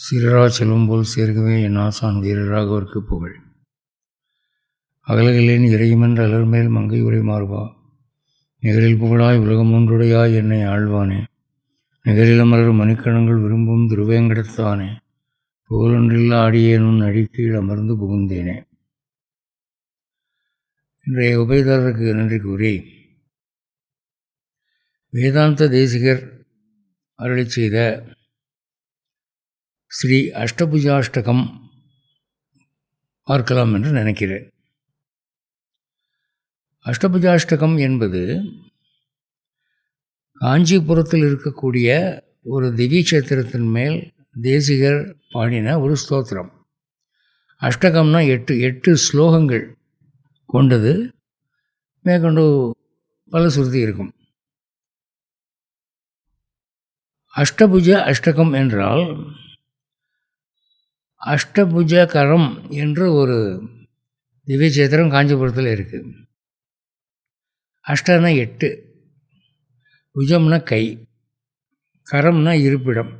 சீரரா செல்வம் போல் சேர்க்கவே என் ஆசான் வீரராகவர்க்கு புகழ். அகலகிலேன் இறையுமென்ற அலர்மேல் மங்கை உரை மாறுபா, நிகரில் புகழாய் உலகம் ஒன்றுடையாய் என்னை ஆழ்வானே, நிகரிலமரர் மணிக்கணங்கள் விரும்பும் திருவேங்கடத்தானே, புகழொன்றில்லா ஆடியேனுன் அடிக்கீழ் அமர்ந்து புகுந்தேனே. இன்றைய உபயதாரருக்கு நன்றி கூறி, வேதாந்த தேசிகர் அருளி செய்த ஸ்ரீ அஷ்டபுஜாஷ்டகம் பார்க்கலாம் என்று நினைக்கிறேன். அஷ்டபுஜாஷ்டகம் என்பது காஞ்சிபுரத்தில் இருக்கக்கூடிய ஒரு திவ்ய சேத்திரத்தின் மேல் தேசிகர் பாடின ஒரு ஸ்தோத்திரம். அஷ்டகம்னா எட்டு ஸ்லோகங்கள் கொண்டது. மேற்கொண்டு பல சுருதி இருக்கும். அஷ்டபுஜ அஷ்டகம் என்றால் அஷ்டபுஜகரம் என்று ஒரு திவ்ய சேத்திரம் காஞ்சிபுரத்தில் இருக்குது. அஷ்டனா 8, புஜம்னா கை, கரம்னா இருப்பிடம்.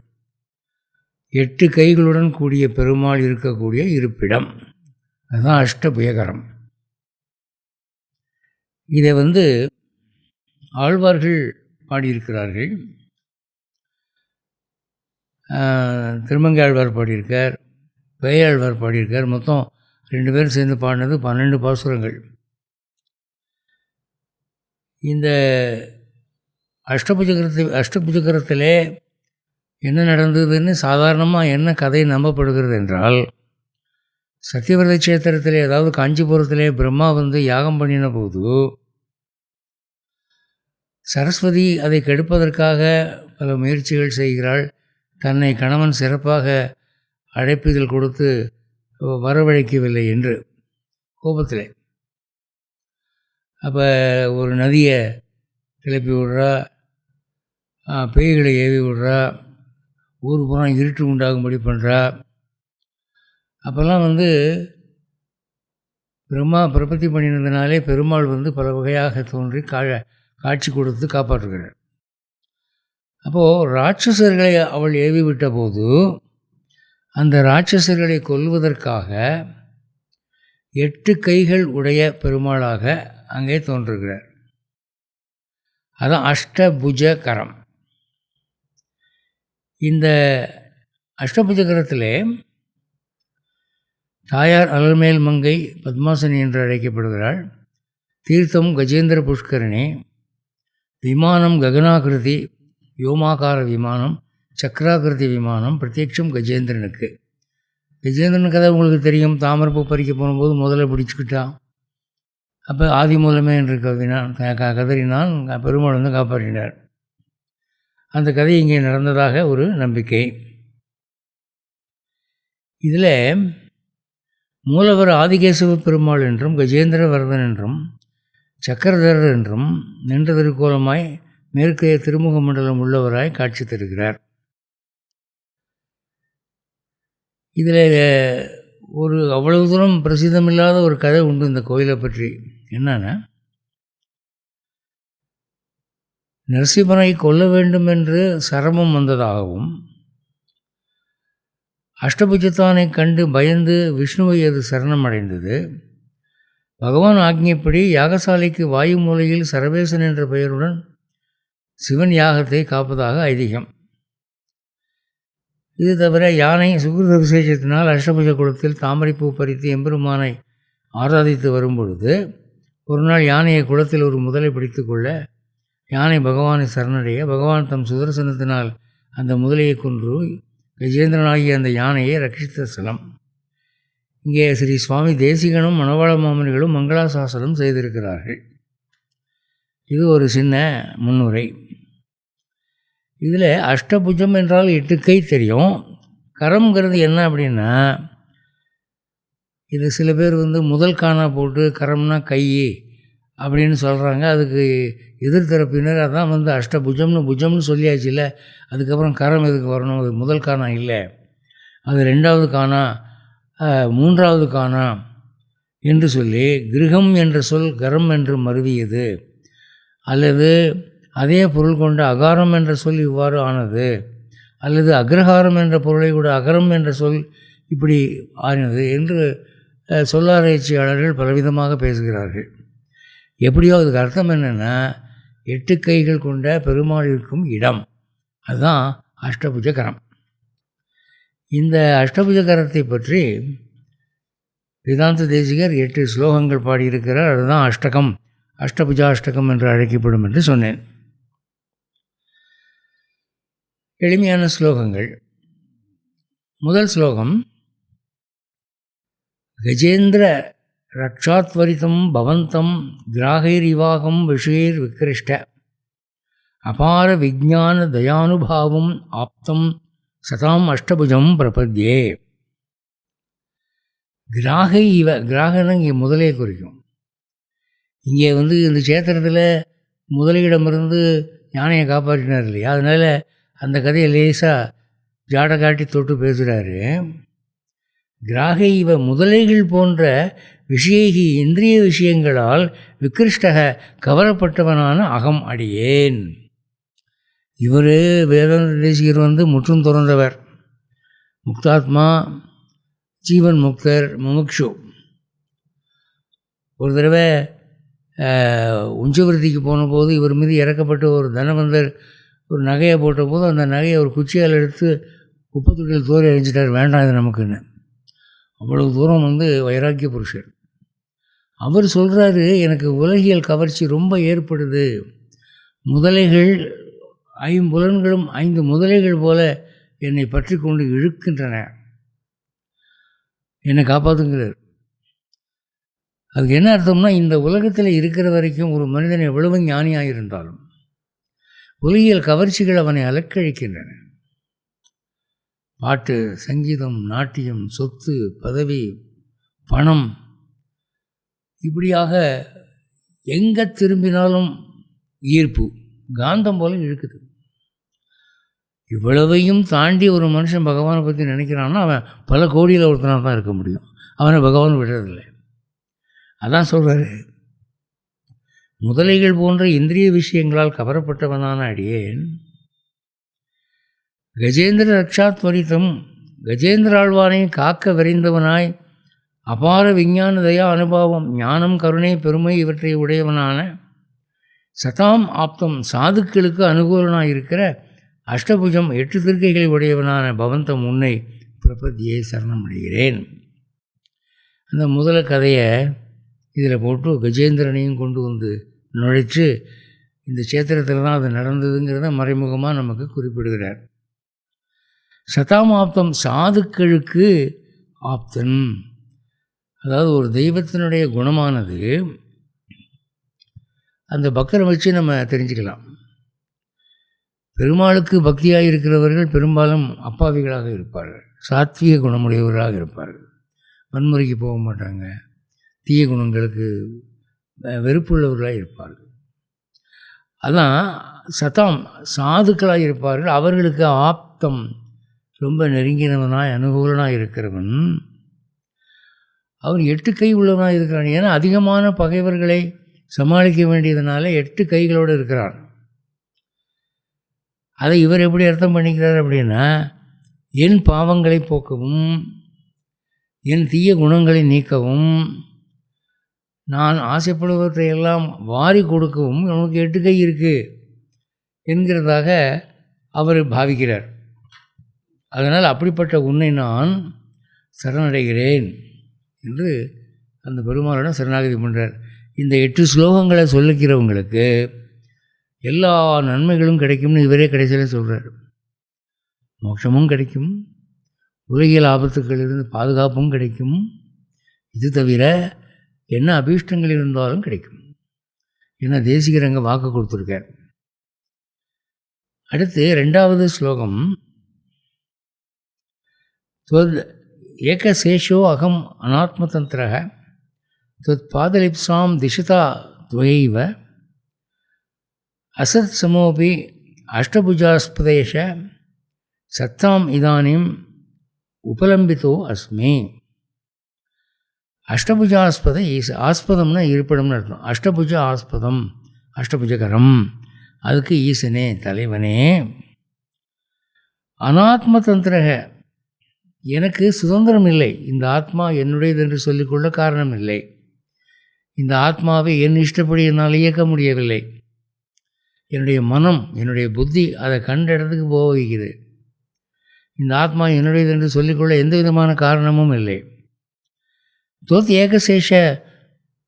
8 கைகளுடன் கூடிய பெருமாள் இருக்கக்கூடிய இருப்பிடம், அதுதான் அஷ்டபுஜகரம். இதை ஆழ்வார்கள் பாடியிருக்கிறார்கள். திருமங்கை ஆழ்வார் பாடியிருக்கார், பேயாழ்வார் பாடியிருக்கார். மொத்தம் 2 பேரும் சேர்ந்து பாடினது 12 பாசுரங்கள். இந்த அஷ்டபுஜகரத்திலே என்ன நடந்ததுன்னு சாதாரணமாக என்ன கதை நம்பப்படுகிறது என்றால், சத்தியவிரத சேத்திரத்திலே, அதாவது காஞ்சிபுரத்திலே பிரம்மா யாகம் பண்ணின போது சரஸ்வதி அதை கெடுப்பதற்காக பல முயற்சிகள் செய்கிறாள். தன்னை கணவன் சிறப்பாக அழைப்பிதழ் கொடுத்து வரவழைக்கவில்லை என்று கோபத்தில் அப்போ ஒரு நதியை கிளப்பி விடுறா, பேய்களை ஏவி விடுறா, ஊர் பூரா இருட்டு உண்டாகும்படி பண்ணுறா. அப்போல்லாம் பிரம்மா பிரபத்தி பண்ணினதுனாலே பெருமாள் பல வகையாக தோன்றி காட்சி கொடுத்து காப்பாற்றுகிறார். அப்போது ராட்சசர்களை அவள் ஏவி விட்ட போது அந்த ராட்சசர்களை கொல்வதற்காக 8 கைகள் உடைய பெருமாளாக அங்கே தோன்றுகிறார். அதான் அஷ்டபுஜகரம். இந்த அஷ்டபுஜகரத்திலே தாயார் அலர்மேல் மங்கை பத்மாசனி என்று அழைக்கப்படுகிறாள். தீர்த்தம் கஜேந்திர புஷ்கரணி, விமானம் ககனாகிருதி வ்யோமாகார விமானம், சக்கராகிருதி விமானம், பிரத்யட்சம் கஜேந்திரனுக்கு. கஜேந்திரன் கதை உங்களுக்கு தெரியும். தாமரப்பூ பறிக்க போகும்போது முதல்ல பிடிச்சிக்கிட்டான். அப்போ ஆதி மூலமே என்று கதறினான். பெருமாள் காப்பாற்றினார். அந்த கதை இங்கே நடந்ததாக ஒரு நம்பிக்கை. இதில் மூலவர் ஆதிகேசவ பெருமாள் என்றும் கஜேந்திர வரதன் என்றும் சக்கரதரர் என்றும் நின்ற திருக்கோலமாய் மேற்கே திருமுக மண்டலம் உள்ளவராய் காட்சி தருகிறார். இதில் ஒரு அவ்வளவு தூரம் பிரசித்தமில்லாத ஒரு கதை உண்டு இந்த கோயிலை பற்றி. என்னன்னா, நரசிம்மனை கொல்ல வேண்டும் என்று சரமம் வந்ததாகவும், அஷ்டபுஜத்தானை கண்டு பயந்து விஷ்ணுவை அது சரணமடைந்தது. பகவான் ஆக்ஞைப்படி யாகசாலைக்கு வாயு மூலையில் சரவேசன் என்ற பெயருடன் சிவன் யாகத்தை காப்பதாக ஐதீகம். இது தவிர யானை சுகிருத விசேஷத்தினால் அஷ்டபுஜ குளத்தில் தாமரைப்பூ பறித்து எம்பெருமானை ஆராதித்து வரும்பொழுது ஒரு நாள் யானையை குளத்தில் ஒரு முதலை பிடித்து கொள்ள யானை பகவானை சரணடைய பகவான் தம் சுதர்சனத்தினால் அந்த முதலையை கொன்று கஜேந்திரனாகிய அந்த யானையை ரட்சித்த ஸ்தலம். இங்கே ஸ்ரீ சுவாமி தேசிகனும் மணவாள மாமனிகளும் மங்களாசாசனம் செய்திருக்கிறார்கள். இது ஒரு சின்ன முன்னுரை. இதில் அஷ்டபுஜம் என்றால் 8 கை தெரியும். கரம்ங்கிறது என்ன அப்படின்னா, இது சில பேர் முதல் காணா போட்டு கரம்னா கை அப்படின்னு சொல்கிறாங்க. அதுக்கு எதிர்த்தரப்பினர் அதான் புஜம்னு சொல்லியாச்சு இல்லை, அதுக்கப்புறம் கரம் எதுக்கு வரணும், அது முதல் காணா இல்லை, அது 2வது காணா, 3வது காணா என்று சொல்லி கிரகம் என்ற சொல் கரம் என்று மருவியது, அல்லது அதே பொருள் கொண்ட அகாரம் என்ற சொல் இவ்வாறு ஆனது, அல்லது அக்ரஹாரம் என்ற பொருளை கூட அகரம் என்ற சொல் இப்படி ஆறினது என்று சொல்லாராய்ச்சியாளர்கள் பலவிதமாக பேசுகிறார்கள். எப்படியோ அதுக்கு அர்த்தம் என்னென்னா 8 கைகள் கொண்ட பெருமாள் இருக்கும் இடம், அதுதான் அஷ்டபுஜகரம். இந்த அஷ்டபுஜகரத்தை பற்றி வேதாந்த தேசிகர் 8 ஸ்லோகங்கள் பாடியிருக்கிறார். அதுதான் அஷ்டகம், அஷ்டபுஜாஷ்டகம் என்று அழைக்கப்படும் என்று சொன்னேன். எளிமையான ஸ்லோகங்கள். முதல் ஸ்லோகம், கஜேந்திர ரக்ஷாத்வரிதம் பவந்தம் கிராகைரிவாகம் விஷயர் விக்ரிஷ்ட அபார விஜான தயானுபாவம் ஆப்தம் சதாம் அஷ்டபுஜம் பிரபத்யே. கிராகை இவ, கிராகன்னு இங்கே முதலே குறிக்கும். இங்கே இந்த சேத்திரத்தில் முதலையிடமிருந்து யானையை காப்பாற்றினார் இல்லையா, அதனால் அந்த கதையை லேசாக ஜாடை காட்டி தொட்டு பேசுகிறாரு. கிராகை இவ, முதலைகள் போன்ற விஷயகி இந்திரிய விஷயங்களால் விக்ரிஷ்டக கவரப்பட்டவனான அகம் அடியேன். இவர் வேதாந்த தேசிகர் முற்றும் துறந்தவர், முக்தாத்மா, ஜீவன் முக்தர், முமுக்ஷு. ஒரு தடவை உஞ்சவிருத்திக்கு போன போது இவர் மீது இறக்கப்பட்ட ஒரு தனவந்தர் ஒரு நகையை போட்ட போது அந்த நகையை ஒரு குச்சியால் எடுத்து குப்பத்தொட்டியில் தோறி அழிஞ்சிட்டார், வேண்டாம் இது நமக்குன்னு. அவ்வளவு தூரம் வைராக்கிய புருஷர். அவர் சொல்கிறாரு, எனக்கு உலகியல் கவர்ச்சி ரொம்ப ஏற்படுது, முதலைகள் 5 புலன்களும் 5 முதலைகள் போல என்னை பற்றி கொண்டு இழுக்கின்றன, என்னை காப்பாற்றுங்கிறார். அதுக்கு என்ன அர்த்தம்னா, இந்த உலகத்தில் இருக்கிற வரைக்கும் ஒரு மனிதன் எவ்வளவு ஞானியாக இருந்தாலும் உலகியல் கவர்ச்சிகள் அவனை அலக்கழிக்கின்றன. பாட்டு, சங்கீதம், நாட்டியம், சொத்து, பதவி, பணம், இப்படியாக எங்கே திரும்பினாலும் ஈர்ப்பு காந்தம் போல இழுக்குது. இவ்வளவையும் தாண்டி ஒரு மனுஷன் பகவானை பற்றி நினைக்கிறான்னா அவன் பல கோடியில் ஒருத்தனாக தான் இருக்க முடியும், அவனை பகவான் விடுறதில்லை. அதான் சொல்கிறாரு, முதலைகள் போன்ற இந்திரிய விஷயங்களால் கவரப்பட்டவனான அடியேன் கஜேந்திர ரக்ஷாத்வரிதம், கஜேந்திர ஆழ்வானை காக்க விரைந்தவனாய் அபார விஞ்ஞான தயா அனுபவம், ஞானம், கருணை, பெருமை இவற்றை உடையவனான சதாம் ஆப்தம், சாதுக்களுக்கு அனுகூலனாக இருக்கிற அஷ்டபுஜம் 8 திருக்கைகளை உடையவனான பவந்தம் உன்னை பிரபத்தியை சரணமடைகிறேன். அந்த முதல கதையை இதில் போட்டு கஜேந்திரனையும் கொண்டு நுழைச்சு இந்த சேத்திரத்தில் தான் அது நடந்ததுங்கிறத மறைமுகமாக நமக்கு குறிப்பிடுகிறார். சதாம் ஆப்தம், சாதுக்களுக்கு ஆப்தன், அதாவது ஒரு தெய்வத்தினுடைய குணமானது அந்த பக்தரை வச்சு நம்ம தெரிஞ்சுக்கலாம். பெருமாளுக்கு பக்தியாக இருக்கிறவர்கள் பெரும்பாலும் அப்பாவிகளாக இருப்பார்கள், சாத்வீக குணமுடையவர்களாக இருப்பார்கள், வன்முறைக்கு போக மாட்டாங்க, தீய குணங்களுக்கு வெறுப்புள்ளவர்களாக இருப்பார்கள். அதான் சதாம், சாதுக்களாக இருப்பார்கள். அவர்களுக்கு ஆப்தம், ரொம்ப நெருங்கினவனாய் அனுகூலனாக இருக்கிறவன். அவன் 8 கை உள்ளவனாக இருக்கிறான். ஏன்னா அதிகமான பகைவர்களை சமாளிக்க வேண்டியதுனால 8 கைகளோடு இருக்கிறான். அதை இவர் எப்படி அர்த்தம் பண்ணிக்கிறார் அப்படின்னா, என் பாவங்களை போக்கவும், என் தீய குணங்களை நீக்கவும், நான் ஆசைப்படுவற்றையெல்லாம் வாரி கொடுக்கவும் உனக்கு 8 கை இருக்குது என்கிறதாக அவர் பாவிக்கிறார். அதனால் அப்படிப்பட்ட உன்னை நான் சரணடைகிறேன் என்று அந்த பெருமாளிடம் சரணாகதி பண்ணுறார். இந்த 8 ஸ்லோகங்களை சொல்லிக்கிறவங்களுக்கு எல்லா நன்மைகளும் கிடைக்கும்னு இவரே கடைசியில் சொல்கிறார். மோட்சமும் கிடைக்கும், உலகியல் ஆபத்துக்களிலிருந்து பாதுகாப்பும் கிடைக்கும், இது தவிர என்ன அபீஷ்டங்கள் இருந்தாலும் கிடைக்கும். ஏன்னா தேசிகர் அங்கே வாக்கு கொடுத்துருக்கார். அடுத்து 2வது ஸ்லோகம், त्वद् एकशेषो अहम् अनात्मतन्त्रः त्वत्पादलिप्सां दिशता त्वयैव असत्समोऽपि अष्टभुजास्पदेश सत्ताम् इदानीम् उपलम्बितो अस्मि. அஷ்டபுஜாஸ்பத ஆஸ்பதம்னா இருப்பிடம்னு அர்த்தம். அஷ்டபுஜ ஆஸ்பதம், அஷ்டபுஜகரம், அதுக்கு ஈசனே தலைவனே. அனாத்ம தந்திரக, எனக்கு சுதந்திரம் இல்லை. இந்த ஆத்மா என்னுடையது என்று சொல்லிக்கொள்ள காரணம் இல்லை. இந்த ஆத்மாவை என் இஷ்டப்படி என்னால் இயக்க முடியவில்லை. என்னுடைய மனம், என்னுடைய புத்தி அதை கண்ட இடத்துக்கு போக வைக்குது. இந்த ஆத்மா என்னுடையது என்று சொல்லிக்கொள்ள எந்த விதமான காரணமும் இல்லை. தொத் ஏகசேஷ,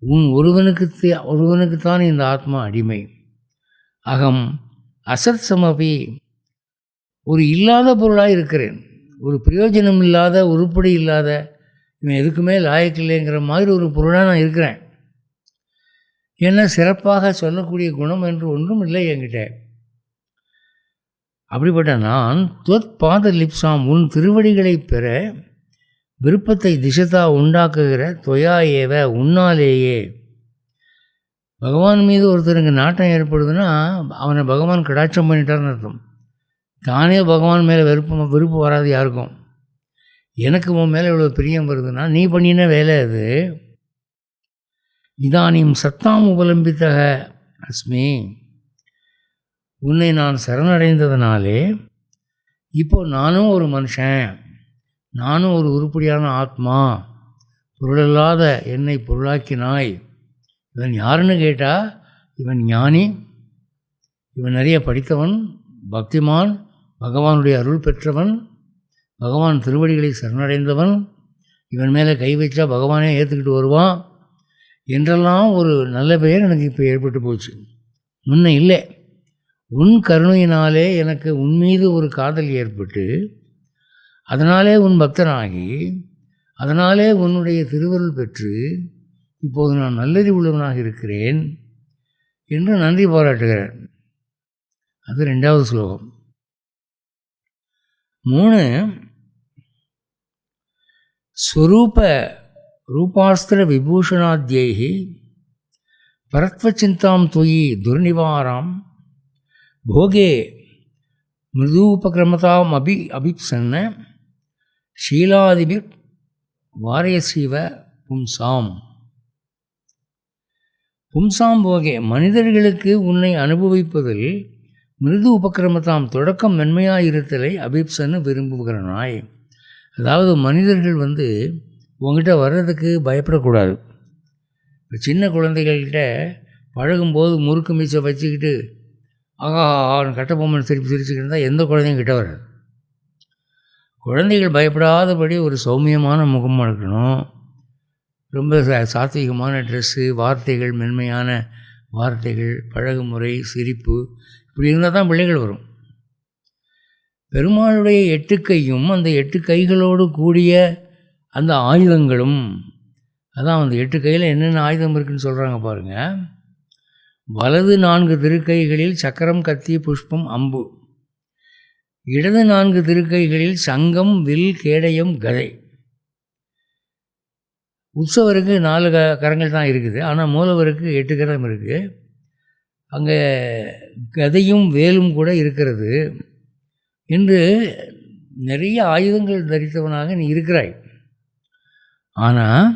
உன் ஒருவனுக்குத்தான் இந்த ஆத்மா அடிமை. அகம் அசத் சமபி, ஒரு இல்லாத பொருளாக இருக்கிறேன். ஒரு பிரயோஜனம் இல்லாத, உருப்படி இல்லாத, இவன் எதுக்குமே லாயக்கில்லைங்கிற மாதிரி ஒரு பொருளாக நான் இருக்கிறேன். ஏன்னா சிறப்பாக சொல்லக்கூடிய குணம் என்று ஒன்றும் இல்லை என்கிட்ட. அப்படிப்பட்ட நான் தொத் பாத லிப்சாம், உன் திருவடிகளை பெற விருப்பத்தை திசதா உண்டாக்குகிற தொயா ஏவ, உன்னாலேயே. பகவான் மீது ஒருத்தருக்கு நாட்டம் ஏற்படுதுன்னா அவனை பகவான் கடாட்சம் பண்ணிட்டார்னு அர்த்தம். தானே பகவான் மேலே விருப்பம் வராது யாருக்கும். எனக்கு உன் மேலே இவ்வளோ பிரியம் வருதுன்னா நீ பண்ணின வேலை அது. இதானியும் சத்தாம் உபலம்பித்தக அஸ்மி, உன்னை நான் சரணடைந்ததுனாலே இப்போ நானும் ஒரு மனுஷன், நானும் ஒரு உருப்படியான ஆத்மா. பொருளில்லாத என்னை பொருளாக்கினாய். இவன் யாருன்னு கேட்டால் இவன் ஞானி, இவன் நிறைய படித்தவன், பக்திமான், பகவானுடைய அருள் பெற்றவன், பகவான் திருவடிகளை சரணடைந்தவன், இவன் மேலே கை வச்சா பகவானே ஏற்றுக்கிட்டு வருவான் என்றெல்லாம் ஒரு நல்ல பெயர் எனக்கு இப்போ ஏற்பட்டு போச்சு. முன்ன இல்லை. உன் கருணையினாலே எனக்கு உன் மீது ஒரு காதல் ஏற்பட்டு, அதனாலே உன் பக்தனாகி, அதனாலே உன்னுடைய திருவருள் பெற்று இப்போது நான் நல்லறிவுள்ளவனாக இருக்கிறேன் என்று நன்றி பாராட்டுகிறேன். அது 2வது ஸ்லோகம். 3 ஸ்வரூப ரூபாஸ்திர விபூஷணாத்யைஹி பரத்வச்சிந்தாம் தொயி துர்நிவாராம் போகே மிருதூபகிரமதாம் அபிப்சன்ன ஷீலாதிபிர் வாரயசீவ பும்சாம். பும்சாம் போகே, மனிதர்களுக்கு உன்னை அனுபவிப்பதில் மிருது உபக்கிரமத்தாம், தொடக்கம் மென்மையாயிருத்தலை அபிப்சன்னு விரும்புகிறனாய். அதாவது மனிதர்கள் உங்ககிட்ட வர்றதுக்கு பயப்படக்கூடாது. இப்போ சின்ன குழந்தைகள்கிட்ட பழகும்போது முறுக்கு மீச்சை வச்சுக்கிட்டு ஆகா அவன் கட்டபொம்மன் சிரிச்சுக்கிட்டு இருந்தால் எந்த குழந்தையும் கிட்ட வராது. குழந்தைகள் பயப்படாதபடி ஒரு சௌமியமான முகமாக இருக்கணும். ரொம்ப சாத்விகமான ட்ரெஸ்ஸு, வார்த்தைகள், மென்மையான வார்த்தைகள், பழகுமுறை, சிரிப்பு, இப்படி இருந்தால் தான் பிள்ளைகள் வரும். பெருமாளுடைய 8 கையும் அந்த 8 கைகளோடு கூடிய அந்த ஆயுதங்களும், அதான் அந்த 8 கையில் என்னென்ன ஆயுதம் இருக்குதுன்னு சொல்கிறாங்க பாருங்கள். வலது 4 திருக்கைகளில் சக்கரம், கத்தி, புஷ்பம், அம்பு. இடது 4 திருக்கைகளில் சங்கம், வில், கேடயம், கதை. உற்சவருக்கு 4 கரங்கள் தான் இருக்குது, ஆனால் மூலவருக்கு 8 கரம் இருக்குது. அங்கே கதையும் வேலும் கூட இருக்கிறது என்று நிறைய ஆயுதங்கள் தரித்தவனாக நீ இருக்கிறாய். ஆனால்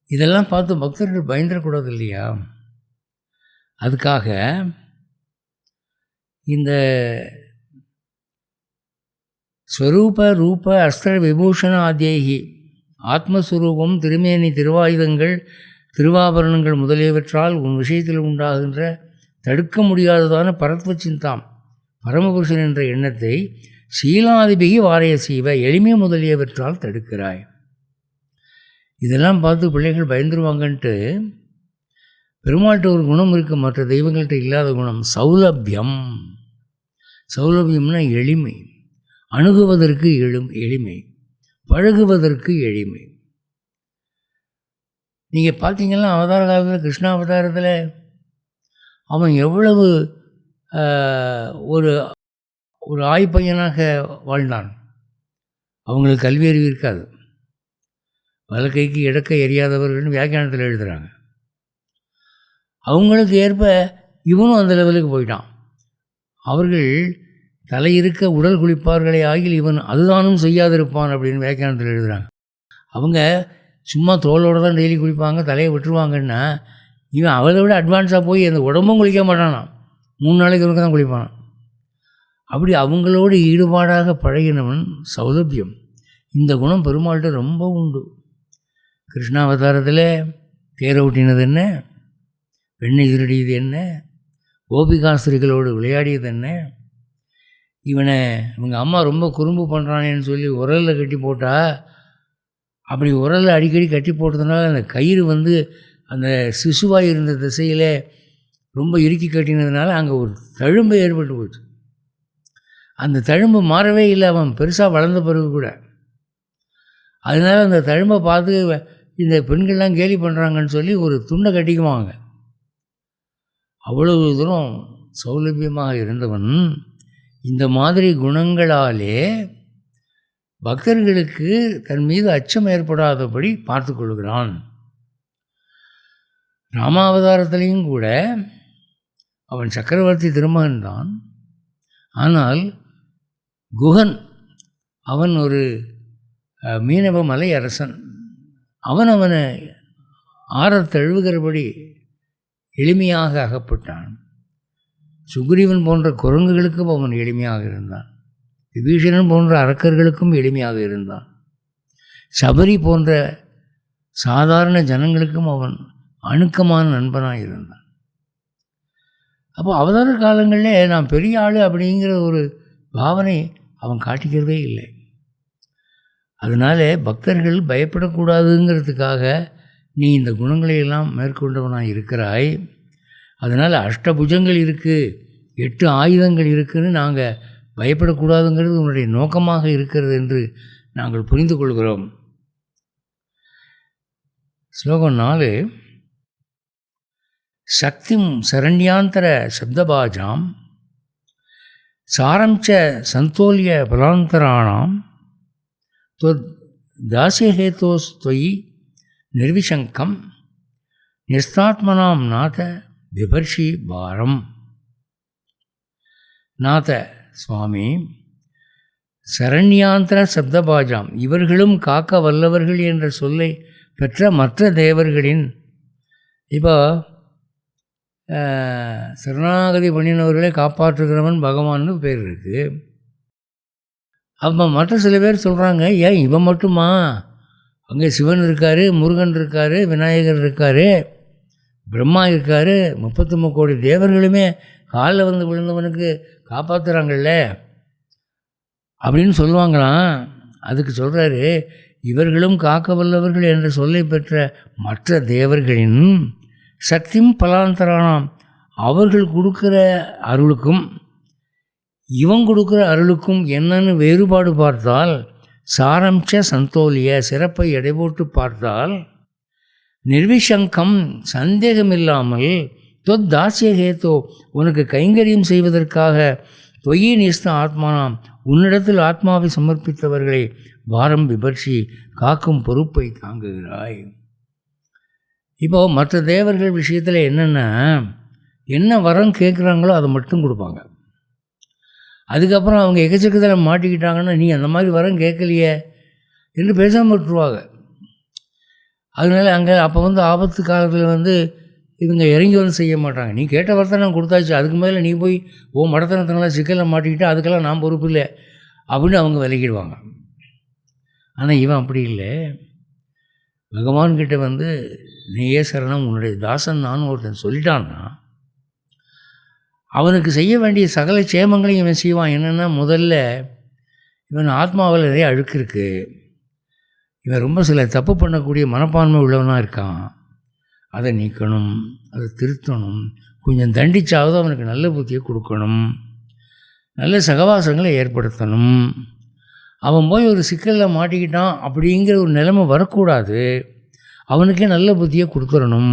இதெல்லாம் பார்த்து பக்தர்கள் பயந்துடக்கூடாது இல்லையா? அதுக்காக இந்த ஸ்வரூப ரூப அஸ்திர விபூஷண ஆத்யைகி, ஆத்மஸ்வரூபம், திருமேனி, திருவாயுதங்கள், திருவாபரணங்கள் முதலியவற்றால் உன் விஷயத்தில் உண்டாகின்ற தடுக்க முடியாததான பரத்வ சிந்தாம், பரமபுருஷன் என்ற எண்ணத்தை சீலாதிபிகி வாரைய சீவ, எளிமை முதலியவற்றால் தடுக்கிறாய். இதெல்லாம் பார்த்து பிள்ளைகள் பயந்துருவாங்கன்ட்டு பெருமாள்கிட்ட ஒரு குணம் இருக்குது, மற்ற தெய்வங்கள்கிட்ட இல்லாத குணம், சௌலபியம். சௌலபியம்னா எளிமை, அணுகுவதற்கு எளிமை, பழகுவதற்கு எளிமை. நீங்கள் பார்த்தீங்கன்னா அவதார காலத்தில், கிருஷ்ண அவதாரத்தில் அவன் எவ்வளவு ஒரு ஆய்பையனாக வாழ்ந்தான். அவங்களுக்கு கல்வி அறிவு இருக்காது. வலக்கைக்கு இடக்க எரியாதவர்கள்னு வியாக்கியானத்தில் எழுதுகிறாங்க. அவங்களுக்கு ஏற்ப இவனும் அந்த லெவலுக்கு போயிட்டான். அவர்கள் தலையிருக்க உடல் குளிப்பார்களே ஆகில் இவன் அதுதானும் செய்யாதிருப்பான் அப்படின்னு வியாக்கியானத்தில் எழுதுகிறாங்க. அவங்க சும்மா தோளோடு தான் டெய்லி குளிப்பாங்க, தலையை விட்டுருவாங்கன்னா இவன் அவளை விட அட்வான்ஸாக போய் அந்த உடம்பும் குளிக்க மாட்டானான். 3 நாளைக்கு ஒருக்க தான் குளிப்பானான். அப்படி அவங்களோடு ஈடுபாடாக பழகினவன் சௌலபியம். இந்த குணம் பெருமாள்கிட்ட ரொம்ப உண்டு. கிருஷ்ணாவதாரத்தில் தேரை ஓட்டினது என்ன, பெண்ணை திருடியது என்ன, கோபிகாஸ்திரிகளோடு விளையாடியது என்ன, இவங்க அம்மா ரொம்ப குறும்பு பண்ணுறானேன்னு சொல்லி உரலில் கட்டி போட்டால், அப்படி உரலில் அடிக்கடி கட்டி போட்டதுனால அந்த கயிறு அந்த சிசுவாக இருந்த திசையில் ரொம்ப இறுக்கி கட்டினதுனால அங்கே ஒரு தழும்பு ஏற்பட்டு போச்சு. அந்த தழும்பு மாறவே இல்லை, அவன் பெருசாக வளர்ந்த பிறகு கூட. அதனால் அந்த தழும்பை பார்த்து இந்த பெண்கள்லாம் கேலி பண்ணுறாங்கன்னு சொல்லி ஒரு துண்டை கட்டிக்குவாங்க. அவ்வளவு தூரம் சௌலபியமாக இருந்தவன் இந்த மாதிரி குணங்களாலே பக்தர்களுக்கு தன் மீது அச்சம் ஏற்படாதபடி பார்த்து கொள்கிறான். ராமாவதாரத்திலையும் கூட அவன் சக்கரவர்த்தி திருமகன் தான். ஆனால் குஹன் அவன் ஒரு மீனவ மலை அரசன். அவனை ஆறத் தழுவுகிறபடி எளிமையாக அகப்பட்டான். சுக்ரீவன் போன்ற குரங்குகளுக்கும் அவன் எளிமையாக இருந்தான். விபீஷணன் போன்ற அரக்கர்களுக்கும் எளிமையாக இருந்தான். சபரி போன்ற சாதாரண ஜனங்களுக்கும் அவன் அணுக்கமான நண்பனாக இருந்தான். அப்போ அவதார காலங்களில் நான் பெரிய ஆள் அப்படிங்கிற ஒரு பாவனை அவன் காட்டிக்கிறதே இல்லை. அதனால் பக்தர்கள் பயப்படக்கூடாதுங்கிறதுக்காக நீ இந்த குணங்களையெல்லாம் மேற்கொண்டவனாக இருக்கிறாய். அதனால் அஷ்டபுஜங்கள் இருக்குது, 8 ஆயுதங்கள் இருக்குதுன்னு நாங்கள் பயப்படக்கூடாதுங்கிறது உன்னுடைய நோக்கமாக இருக்கிறது என்று நாங்கள் புரிந்து கொள்கிறோம். ஸ்லோகம் 4. சக்திம் சரண்யாந்தர சப்தபாஜாம் சாரம்ச சந்தோல்ய பலாந்தராணாம் தாசியஹேதோஸ்துவயி நிர்விசங்கம் நிஸ்தாத்மனாம் நாத பிபர்ஷி பாரம். நாத சுவாமி, சரண்யாந்தர சப்தபாஜாம், இவர்களும் காக்க வல்லவர்கள் என்ற சொல்லை பெற்ற மற்ற தேவர்களின், இப்போ சரணாகதி பண்ணினவர்களை காப்பாற்றுகிறவன் பகவான்னு பேர் இருக்குது. அப்போ மற்ற சில பேர் சொல்கிறாங்க, ஏன் இவன் மட்டுமா? அங்கே சிவன் இருக்கார், முருகன் இருக்கார், விநாயகர் இருக்கார், பிரம்மா இருக்கார், 33 கோடி தேவர்களுமே காலில் விழுந்தவனுக்கு காப்பாற்றுறாங்கல்ல அப்படின்னு சொல்லுவாங்களாம். அதுக்கு சொல்கிறாரு, இவர்களும் காக்க வல்லவர்கள் என்ற சொல்லை பெற்ற மற்ற தேவர்களின் சக்தியும் பலாந்தரானாம், அவர்கள் கொடுக்குற அருளுக்கும் இவன் கொடுக்குற அருளுக்கும் என்னன்னு வேறுபாடு பார்த்தால், சாரம்ச சந்தோலிய சிறப்பை எடை போட்டு பார்த்தால், நிர்விசங்கம் சந்தேகமில்லாமல், தாசியஹேத்தோ உனக்கு கைங்கரியம் செய்வதற்காக, தொய்யி நிஸ்த ஆத்மானாம் உன்னிடத்தில் ஆத்மாவை சமர்ப்பித்தவர்களை வாரம் விபர்ஷி காக்கும் பொறுப்பை தாங்குகிறாய். இப்போது மற்ற தேவர்கள் விஷயத்தில் என்னென்னா, என்ன வரம் கேட்குறாங்களோ அதை மட்டும் கொடுப்பாங்க. அதுக்கப்புறம் அவங்க எக்கச்சக்கத்தில் மாட்டிக்கிட்டாங்கன்னா, நீ அந்த மாதிரி வரம் கேட்கலையே என்று பேசாமல் விட்டுருவாங்க. அதனால அங்கே அப்போ ஆபத்து காலத்தில் இவங்க இறங்கி செய்ய மாட்டாங்க. நீ கேட்ட வரத்தை நான் கொடுத்தாச்சு, அதுக்கு மேலே நீ போய் மடத்தனத்தெல்லாம் சிக்கலில் மாட்டிக்கிட்டு அதுக்கெல்லாம் நான் பொறுப்பு இல்லை அப்படின்னு அவங்க விலகிடுவாங்க. ஆனால் இவன் அப்படி இல்லை. பகவான்கிட்ட நீயே சரணம், உன்னுடைய தாசன் நான் ஒருத்தன் சொல்லிட்டான்னா அவனுக்கு செய்ய வேண்டிய சகல சேமங்களையும் இவன் செய்வான். என்னென்னா, முதல்ல இவன் ஆத்மாவில் நிறைய அழுக்கு இருக்குது, இவன் ரொம்ப சில தப்பு பண்ணக்கூடிய மனப்பான்மை உள்ளவனாக இருக்கான், அதை நீக்கணும், அதை திருத்தணும், கொஞ்சம் தண்டிச்சாவது அவனுக்கு நல்ல புத்தியை கொடுக்கணும், நல்ல சகவாசங்களை ஏற்படுத்தணும். அவன் போய் ஒரு சிக்கலில் மாட்டிக்கிட்டான் அப்படிங்கிற ஒரு நிலைமை வரக்கூடாது. அவனுக்கே நல்ல புத்தியை கொடுத்துடணும்.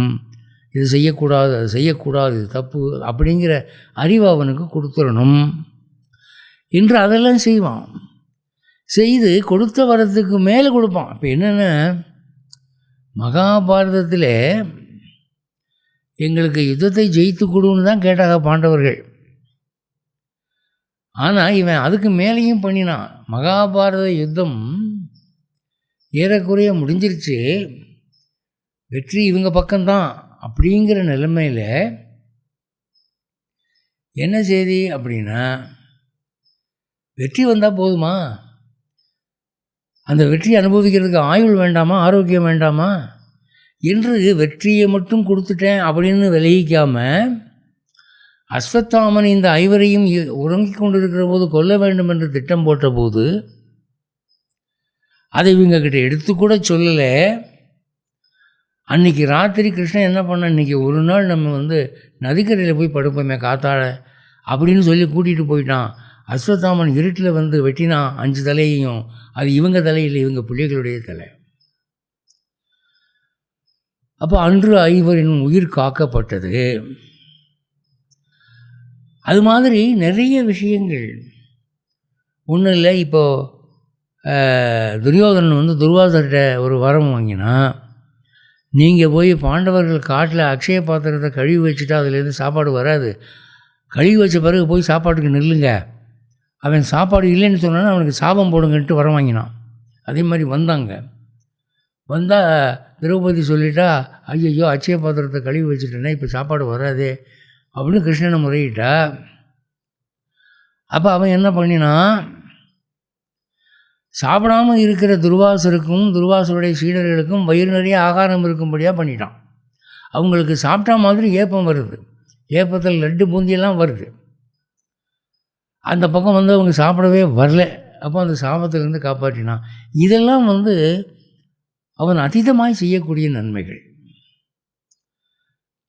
இது செய்யக்கூடாது, அது செய்யக்கூடாது, இது தப்பு அப்படிங்கிற அறிவு அவனுக்கு கொடுத்துடணும் என்று அதெல்லாம் செய்வான். செய்து கொடுத்த வரத்துக்கு மேலே கொடுப்பான். இப்போ என்னென்னா, மகாபாரதத்தில் எங்களுக்கு யுத்தத்தை ஜெயித்து கொடுன்னு தான் கேட்டாங்க பாண்டவர்கள். ஆனால் இவன் அதுக்கு மேலேயும் பண்ணினான். மகாபாரத யுத்தம் ஏறக்குறைய முடிஞ்சிருச்சு, வெற்றி இவங்க பக்கம்தான் அப்படிங்கிற நிலைமையில் என்ன செய்தி அப்படின்னா, வெற்றி வந்தால் போதுமா? அந்த வெற்றியை அனுபவிக்கிறதுக்கு ஆயுள் வேண்டாமா? ஆரோக்கியம் வேண்டாமா? என்று வெற்றியை மட்டும் கொடுத்துட்டேன் அப்படின்னு விலகிக்காமல், அஸ்வத்தாமன் இந்த ஐவரையும் உறங்கிக் கொண்டிருக்கிற போது கொல்ல வேண்டும் என்று திட்டம் போட்ட போது அதை இவங்கக்கிட்ட எடுத்துக்கூட சொல்லலை. அன்றைக்கி ராத்திரி கிருஷ்ணன் என்ன பண்ண, இன்றைக்கி ஒரு நாள் நம்ம நதிக்கரையில் போய் படுப்போமே காத்தாட அப்படின்னு சொல்லி கூட்டிகிட்டு போயிட்டான். அஸ்வத்தாமன் இருட்டில் வெட்டினான் 5 தலையையும். அது இவங்க தலையில், இவங்க பிள்ளைகளுடைய தலை. அப்போ அன்று ஐவரின் உயிர் காக்கப்பட்டது. அது மாதிரி நிறைய விஷயங்கள். ஒன்றும் இல்லை, இப்போது துரியோதனன் துர்வாசர்கிட்ட ஒரு வரம் வாங்கினா, நீங்கள் போய் பாண்டவர்கள் காட்டில் அக்ஷய பாத்திரத்தை கழுவி வச்சுட்டா அதுலேருந்து சாப்பாடு வராது, கழுவி வச்ச பிறகு போய் சாப்பாட்டுக்கு நில்லுங்க, அவன் சாப்பாடு இல்லைன்னு சொன்னான்னா அவனுக்கு சாபம் போடுங்கன்ட்டு வரம் வாங்கினான். அதே மாதிரி வந்தால் திரௌபதி சொல்லிட்டா, ஐயோ அக்ஷய பாத்திரத்தை கழுவி வச்சுட்டேன்னா இப்போ சாப்பாடு வராதே அப்படின்னு கிருஷ்ணனை முறையிட்டா. அப்போ அவன் என்ன பண்ணினான், சாப்பிடாமல் இருக்கிற துர்வாசருக்கும் துர்வாசருடைய சீடர்களுக்கும் வயிறு நிறைய ஆகாரம் இருக்கும்படியாக பண்ணிட்டான். அவங்களுக்கு சாப்பிட்டா மாதிரி ஏப்பம் வருது, ஏப்பத்தில் லட்டு பூந்தியெல்லாம் வருது. அந்த பக்கம் அவங்க சாப்பிடவே வரல. அப்போ அந்த சாபத்திலேருந்து காப்பாற்றினான். இதெல்லாம் அவன் அதீதமாய் செய்யக்கூடிய நன்மைகள்.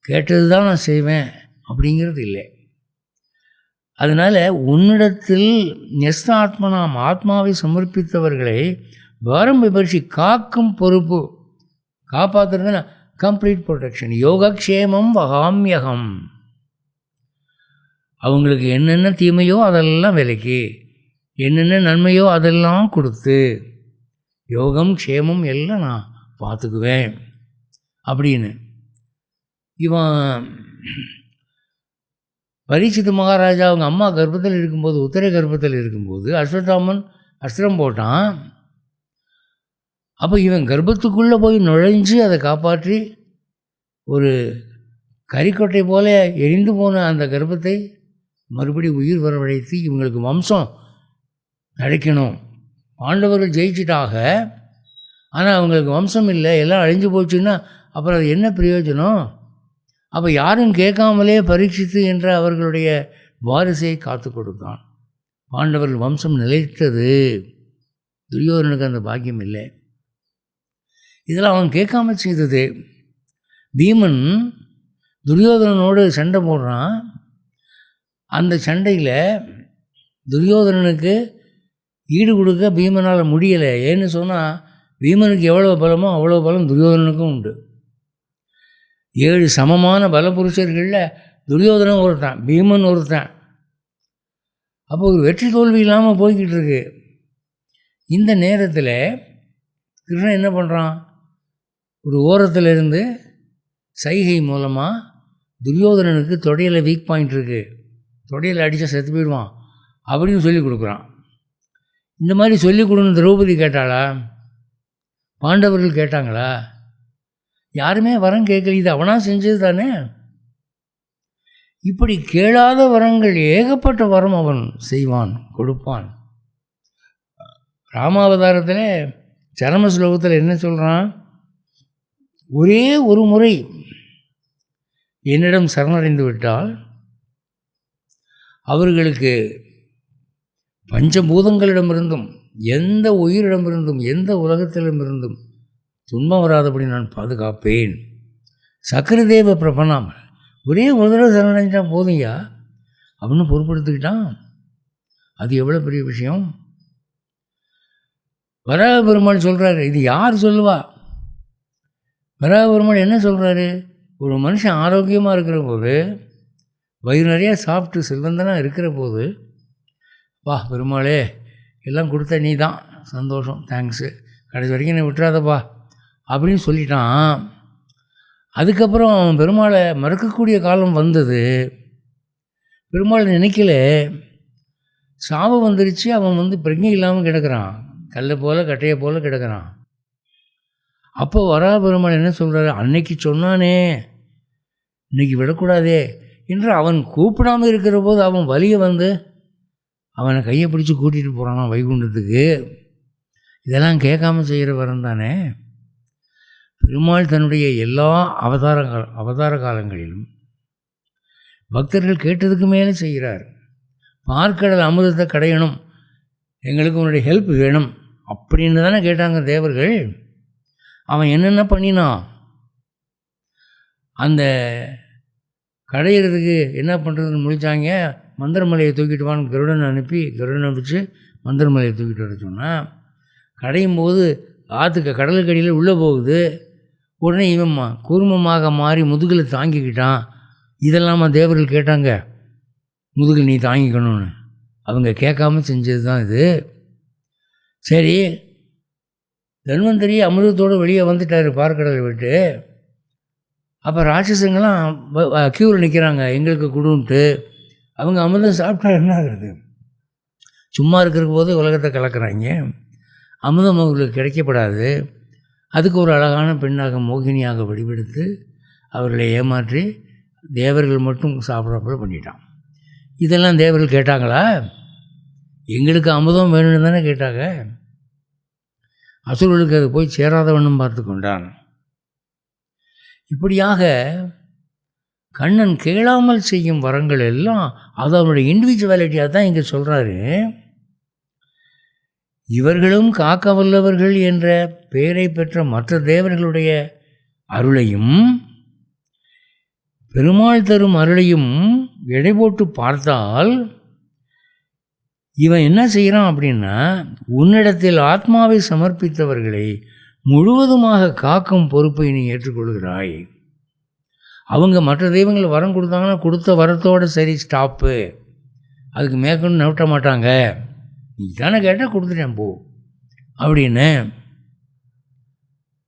கேட்டது தான் நான் செய்வேன் அப்படிங்கிறது இல்லை. அதனால் உன்னிடத்தில் நெஸ்த ஆத்மனாம் ஆத்மாவை சமர்ப்பித்தவர்களை வரம் விபர்ஷி காக்கும் பொறுப்பு, காப்பாற்றுறதுன்னா கம்ப்ளீட் ப்ரொடெக்ஷன். யோகக்ஷேமம் வகாமியகம். அவங்களுக்கு என்னென்ன தீமையோ அதெல்லாம் விலக்கி, என்னென்ன நன்மையோ அதெல்லாம் கொடுத்து, யோகம் க்ஷேமம் எல்லாம் நான் பார்த்துக்குவேன் அப்படின்னு. இவன் பரீட்சித் மகாராஜா அவங்க அம்மா கர்ப்பத்தில் இருக்கும்போது, உத்தரை கர்ப்பத்தில் இருக்கும்போது அஸ்வத்தாமன் அஸ்திரம் போட்டான். அப்போ இவன் கர்ப்பத்துக்குள்ளே போய் நுழைஞ்சு அதை காப்பாற்றி ஒரு கறிக்கொட்டை போல எரிந்து போன அந்த கர்ப்பத்தை மறுபடி உயிர் வரவழைத்து இவங்களுக்கு வம்சம் கிடைக்கணும். பாண்டவர்கள் ஜெயிச்சிட்டாக, ஆனால் அவங்களுக்கு வம்சம் இல்லை, எல்லாம் அழிஞ்சு போச்சுன்னா அப்புறம் அது என்ன பிரயோஜனம்? அப்போ யாரும் கேட்காமலே பரீட்சித்து என்ற அவர்களுடைய வாரிசை காத்து கொடுத்தான். பாண்டவர்கள் வம்சம் நிலைத்தது. துரியோதனுக்கு அந்த பாக்கியம் இல்லை. இதெல்லாம் அவன் கேட்காம செய்தது. பீமன் துரியோதனனோடு சண்டை போடுறான். அந்த சண்டையில் துரியோதனனுக்கு ஈடு கொடுக்க பீமனால் முடியலை. ஏன்னு சொன்னால் பீமனுக்கு எவ்வளோ பலமோ அவ்வளோ பலம் துரியோதனனுக்கும் உண்டு. 7 சமமான பலபுருஷர்களில் துரியோதனன் ஒருத்தன், பீமன் ஒருத்தன். அப்போ ஒரு வெற்றி தோல்வி இல்லாமல் போய்கிட்டு இருக்கு. இந்த நேரத்தில் கிருஷ்ணன் என்ன பண்ணுறான், ஒரு ஓரத்தில் இருந்து சைகை மூலமாக துரியோதனனுக்கு தொடையில் வீக் பாயிண்ட் இருக்குது, தொடையில் அடித்தா செத்து போயிடுவான் அப்படின்னு சொல்லி கொடுக்குறான். இந்த மாதிரி சொல்லி கொடுன்னு திரௌபதி கேட்டாளா? பாண்டவர்கள் கேட்டாங்களா? யாருமே வரம் கேட்கல. இது அவனாக செஞ்சது தானே. இப்படி கேளாத வரங்கள் ஏகப்பட்ட வரம் அவன் செய்வான், கொடுப்பான். ராமாவதாரத்தில் சரம ஸ்லோகத்தில் என்ன சொல்கிறான், ஒரே ஒரு முறை என்னிடம் சரணடைந்து விட்டால் அவர்களுக்கு பஞ்சபூதங்களிடமிருந்தும் எந்த உயிரிடமிருந்தும் எந்த உலகத்திடமிருந்தும் துன்பம் வராதபடி நான் பாதுகாப்பேன். சக்கரதேவ பிரபனாம ஒரே ஒரு தடவை சரணடைஞ்சால் போதுங்கயா அப்படின்னு பொறுப்படுத்திக்கிட்டான். அது எவ்வளோ பெரிய விஷயம். வராக பெருமாள் சொல்கிறாரு, இது யார் சொல்லுவா? வராக பெருமாள் என்ன சொல்கிறாரு, ஒரு மனுஷன் ஆரோக்கியமாக இருக்கிற போது, வயிறு நிறையா சாப்பிட்டு செல்வந்தனாக இருக்கிற போது, வா பெருமாளே எல்லாம் கொடுத்த நீ தான், சந்தோஷம், தேங்க்ஸு, கடைசி வரைக்கும் என்னை விட்டுறாதப்பா அப்படின்னு சொல்லிட்டான். அதுக்கப்புறம் அவன் பெருமாளை மறக்கக்கூடிய காலம் வந்தது. பெருமாள் நினைக்கல, சாபம் வந்துருச்சு. அவன் பிரஜை இல்லாமல் கிடக்கிறான், கல்லை போல் கட்டையை போல் கிடக்கிறான். அப்போ வராக பெருமாள் என்ன சொல்கிறாரு, அன்னைக்கு சொன்னானே இன்றைக்கி விடக்கூடாதே என்று அவன் கூப்பிடாமல் இருக்கிற போது அவன் வலியை அவனை கையை பிடிச்சி கூட்டிகிட்டு போகிறானா வைகுண்டத்துக்கு. இதெல்லாம் கேட்காம செய்கிற வரம் தானே. பெருமாள் தன்னுடைய எல்லா அவதார காலங்களிலும் பக்தர்கள் கேட்டதுக்கு மேலே செய்கிறார். பார்க்கடல் அமுதத்தை கடையணும், எங்களுக்கு உன்னுடைய ஹெல்ப் வேணும் அப்படின்னு தானே கேட்டாங்க தேவர்கள். அவன் என்னென்ன பண்ணினான்? அந்த கடையிறதுக்கு என்ன பண்ணுறதுன்னு முடித்தாங்க. மந்திரமலையை தூக்கிட்டு வான்னு கருடன் அனுப்பிச்சு மந்திரமலையை தூக்கிட்டு வர சொன்னான். கடையும் போது ஆற்றுக்கு கடலுக்கடியில் உள்ளே போகுது. உடனே இவன் கூர்மமாக மாறி முதுகில் தாங்கிக்கிட்டான். இதெல்லாமா தேவர்கள் கேட்டாங்க, முதுகில் நீ தாங்கிக்கணும்னு. அவங்க கேட்காம செஞ்சது தான் இது. சரி, தன்வந்தரி அமிர்தத்தோடு வெளியே வந்துட்டார் பார்க்கடலை விட்டு. அப்போ ராட்சசங்கள்லாம் க்யூவில் நிற்கிறாங்க, எங்களுக்கு கொடுன்ட்டு. அவங்க அமிர்தம் சாப்பிட்டா என்ன ஆகுறது? சும்மா இருக்கிற போது உலகத்தை கலக்கிறாங்க. அமிர்தம் அவர்களுக்கு கிடைக்கப்படாது. அதுக்கு ஒரு அழகான பெண்ணாக மோகினியாக வடிவெடுத்து அவர்களை ஏமாற்றி தேவர்கள் மட்டும் சாப்பிட்றப்ப பண்ணிட்டான். இதெல்லாம் தேவர்கள் கேட்டாங்களா? எங்களுக்கு அமுதம் வேணும்னு தானே கேட்டாங்க. அசுரர்களுக்கு அது போய் சேராதவனும் பார்த்து கொண்டான். இப்படியாக கண்ணன் கேளாமல் செய்யும் வரங்கள் எல்லாம் அது அவனுடைய இண்டிவிஜுவாலிட்டியாக தான் இங்கே சொல்கிறாரு. இவர்களும் காக்க வல்லவர்கள் என்ற பெயரை பெற்ற மற்ற தேவர்களுடைய அருளையும் பெருமாள் தரும் அருளையும் எடை போட்டு பார்த்தால் இவன் என்ன செய்கிறான் அப்படின்னா, உன்னிடத்தில் ஆத்மாவை சமர்ப்பித்தவர்களை முழுவதுமாக காக்கும் பொறுப்பை நீ ஏற்றுக்கொள்கிறாய். அவங்க மற்ற தெய்வங்களை வரம் கொடுத்தாங்கன்னா கொடுத்த வரத்தோடு சரி ஸ்டாப்பு, அதுக்கு மேற்கொண்டு நவிட்ட மாட்டாங்க. நீ தானே கேட்டால் கொடுத்துட்டேன் போ அப்படின்னு.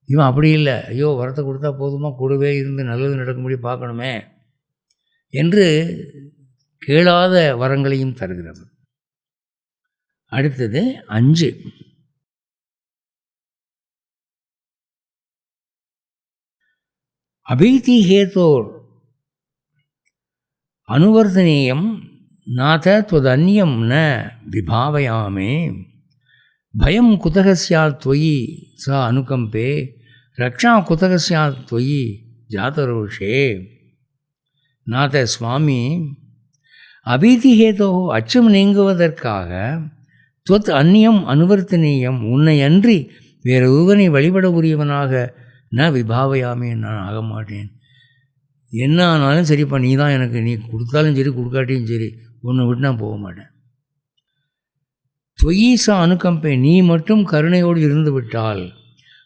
இவன் அப்படி இல்லை, ஐயோ வரத்தை கொடுத்தா போதுமா, கூடவே இருந்து நல்லது நடக்கும்படி பார்க்கணுமே என்று கேளாத வரங்களையும் தருகிறவர். அடுத்தது 5. அபீதி ஹேதோர் அனுவர்த்தனீயம் நாத त्वदन्यं न विभावयामे பயம் குதக ஸ்யாத் त्वयि सा अनुकम्पे ரக்ஷா குதக ஸ்யாத் त्वयि ஜாதரோஷே. நாத சுவாமி, அபீதி ஹேதோ அச்சம் நீங்குவதற்காக त्वत् அந்நியம் அனுவர்த்தனீயம், உன்னை அன்றி வேறு ஒருவனை வழிபட உரியவனாக ந விபாவையாமே, நான் ஆக மாட்டேன். என்ன ஆனாலும் சரிப்பா, நீ தான் எனக்கு, நீ கொடுத்தாலும் சரி கொடுக்காட்டியும் சரி, உன்னை விட்டு நான் போக மாட்டேன். தொயீசா அனுகம்பே, நீ மட்டும் கருணையோடு இருந்து விட்டால்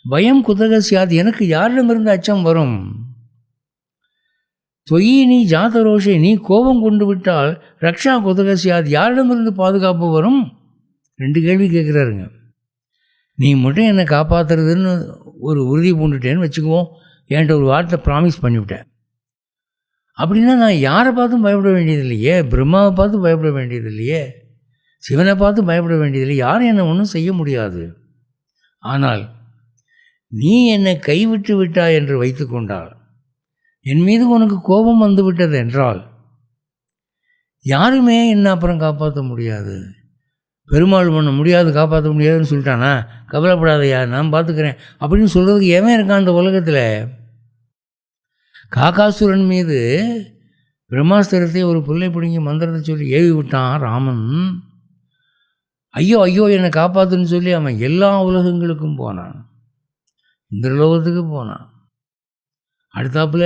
பயம் குதக சியாது, எனக்கு யாரிடமிருந்து அச்சம் வரும்? தொயி நீ ஜாதரோஷே, நீ கோபம் கொண்டு விட்டால் ரக்ஷா குதக சியாது, யாரிடமிருந்து பாதுகாப்பு வரும்? 2 கேள்வி கேட்குறாருங்க. நீ மட்டும் என்னை காப்பாற்றுறதுன்னு ஒரு உறுதி பூண்டுட்டேன்னு வச்சுக்குவோம், என்கிட்ட ஒரு வார்த்தை ப்ராமிஸ் பண்ணிவிட்டேன் அப்படின்னா நான் யாரை பார்த்தும் பயப்பட வேண்டியது இல்லையே, பிரம்மாவை பார்த்து பயப்பட வேண்டியது இல்லையே, சிவனை பார்த்து பயப்பட வேண்டியதில்லை, யாரும் என்னை ஒன்றும் செய்ய முடியாது. ஆனால் நீ என்னை கைவிட்டு விட்டாய் என்று வைத்து கொண்டால், என் மீது உனக்கு கோபம் வந்து விட்டது என்றால் யாருமே என்னை அப்புறம் காப்பாற்ற முடியாது. பெருமாள் பண்ண முடியாது, காப்பாற்ற முடியாதுன்னு சொல்லிட்டானா, கவலைப்படாதையா நான் பார்த்துக்கிறேன் அப்படின்னு சொல்கிறதுக்கு எவன் இருக்கான் அந்த உலகத்தில்? காக்காசுரன் மீது பிரம்மாஸ்திரத்தை ஒரு புல்லை பிடிங்கி மந்திரத்தை சொல்லி ஏவி விட்டான் ராமன். ஐயோ ஐயோ என்னை காப்பாற்றுன்னு சொல்லி அவன் எல்லா உலகங்களுக்கும் போனான். இந்திரலோகத்துக்கு போனான், அடுத்தாப்புல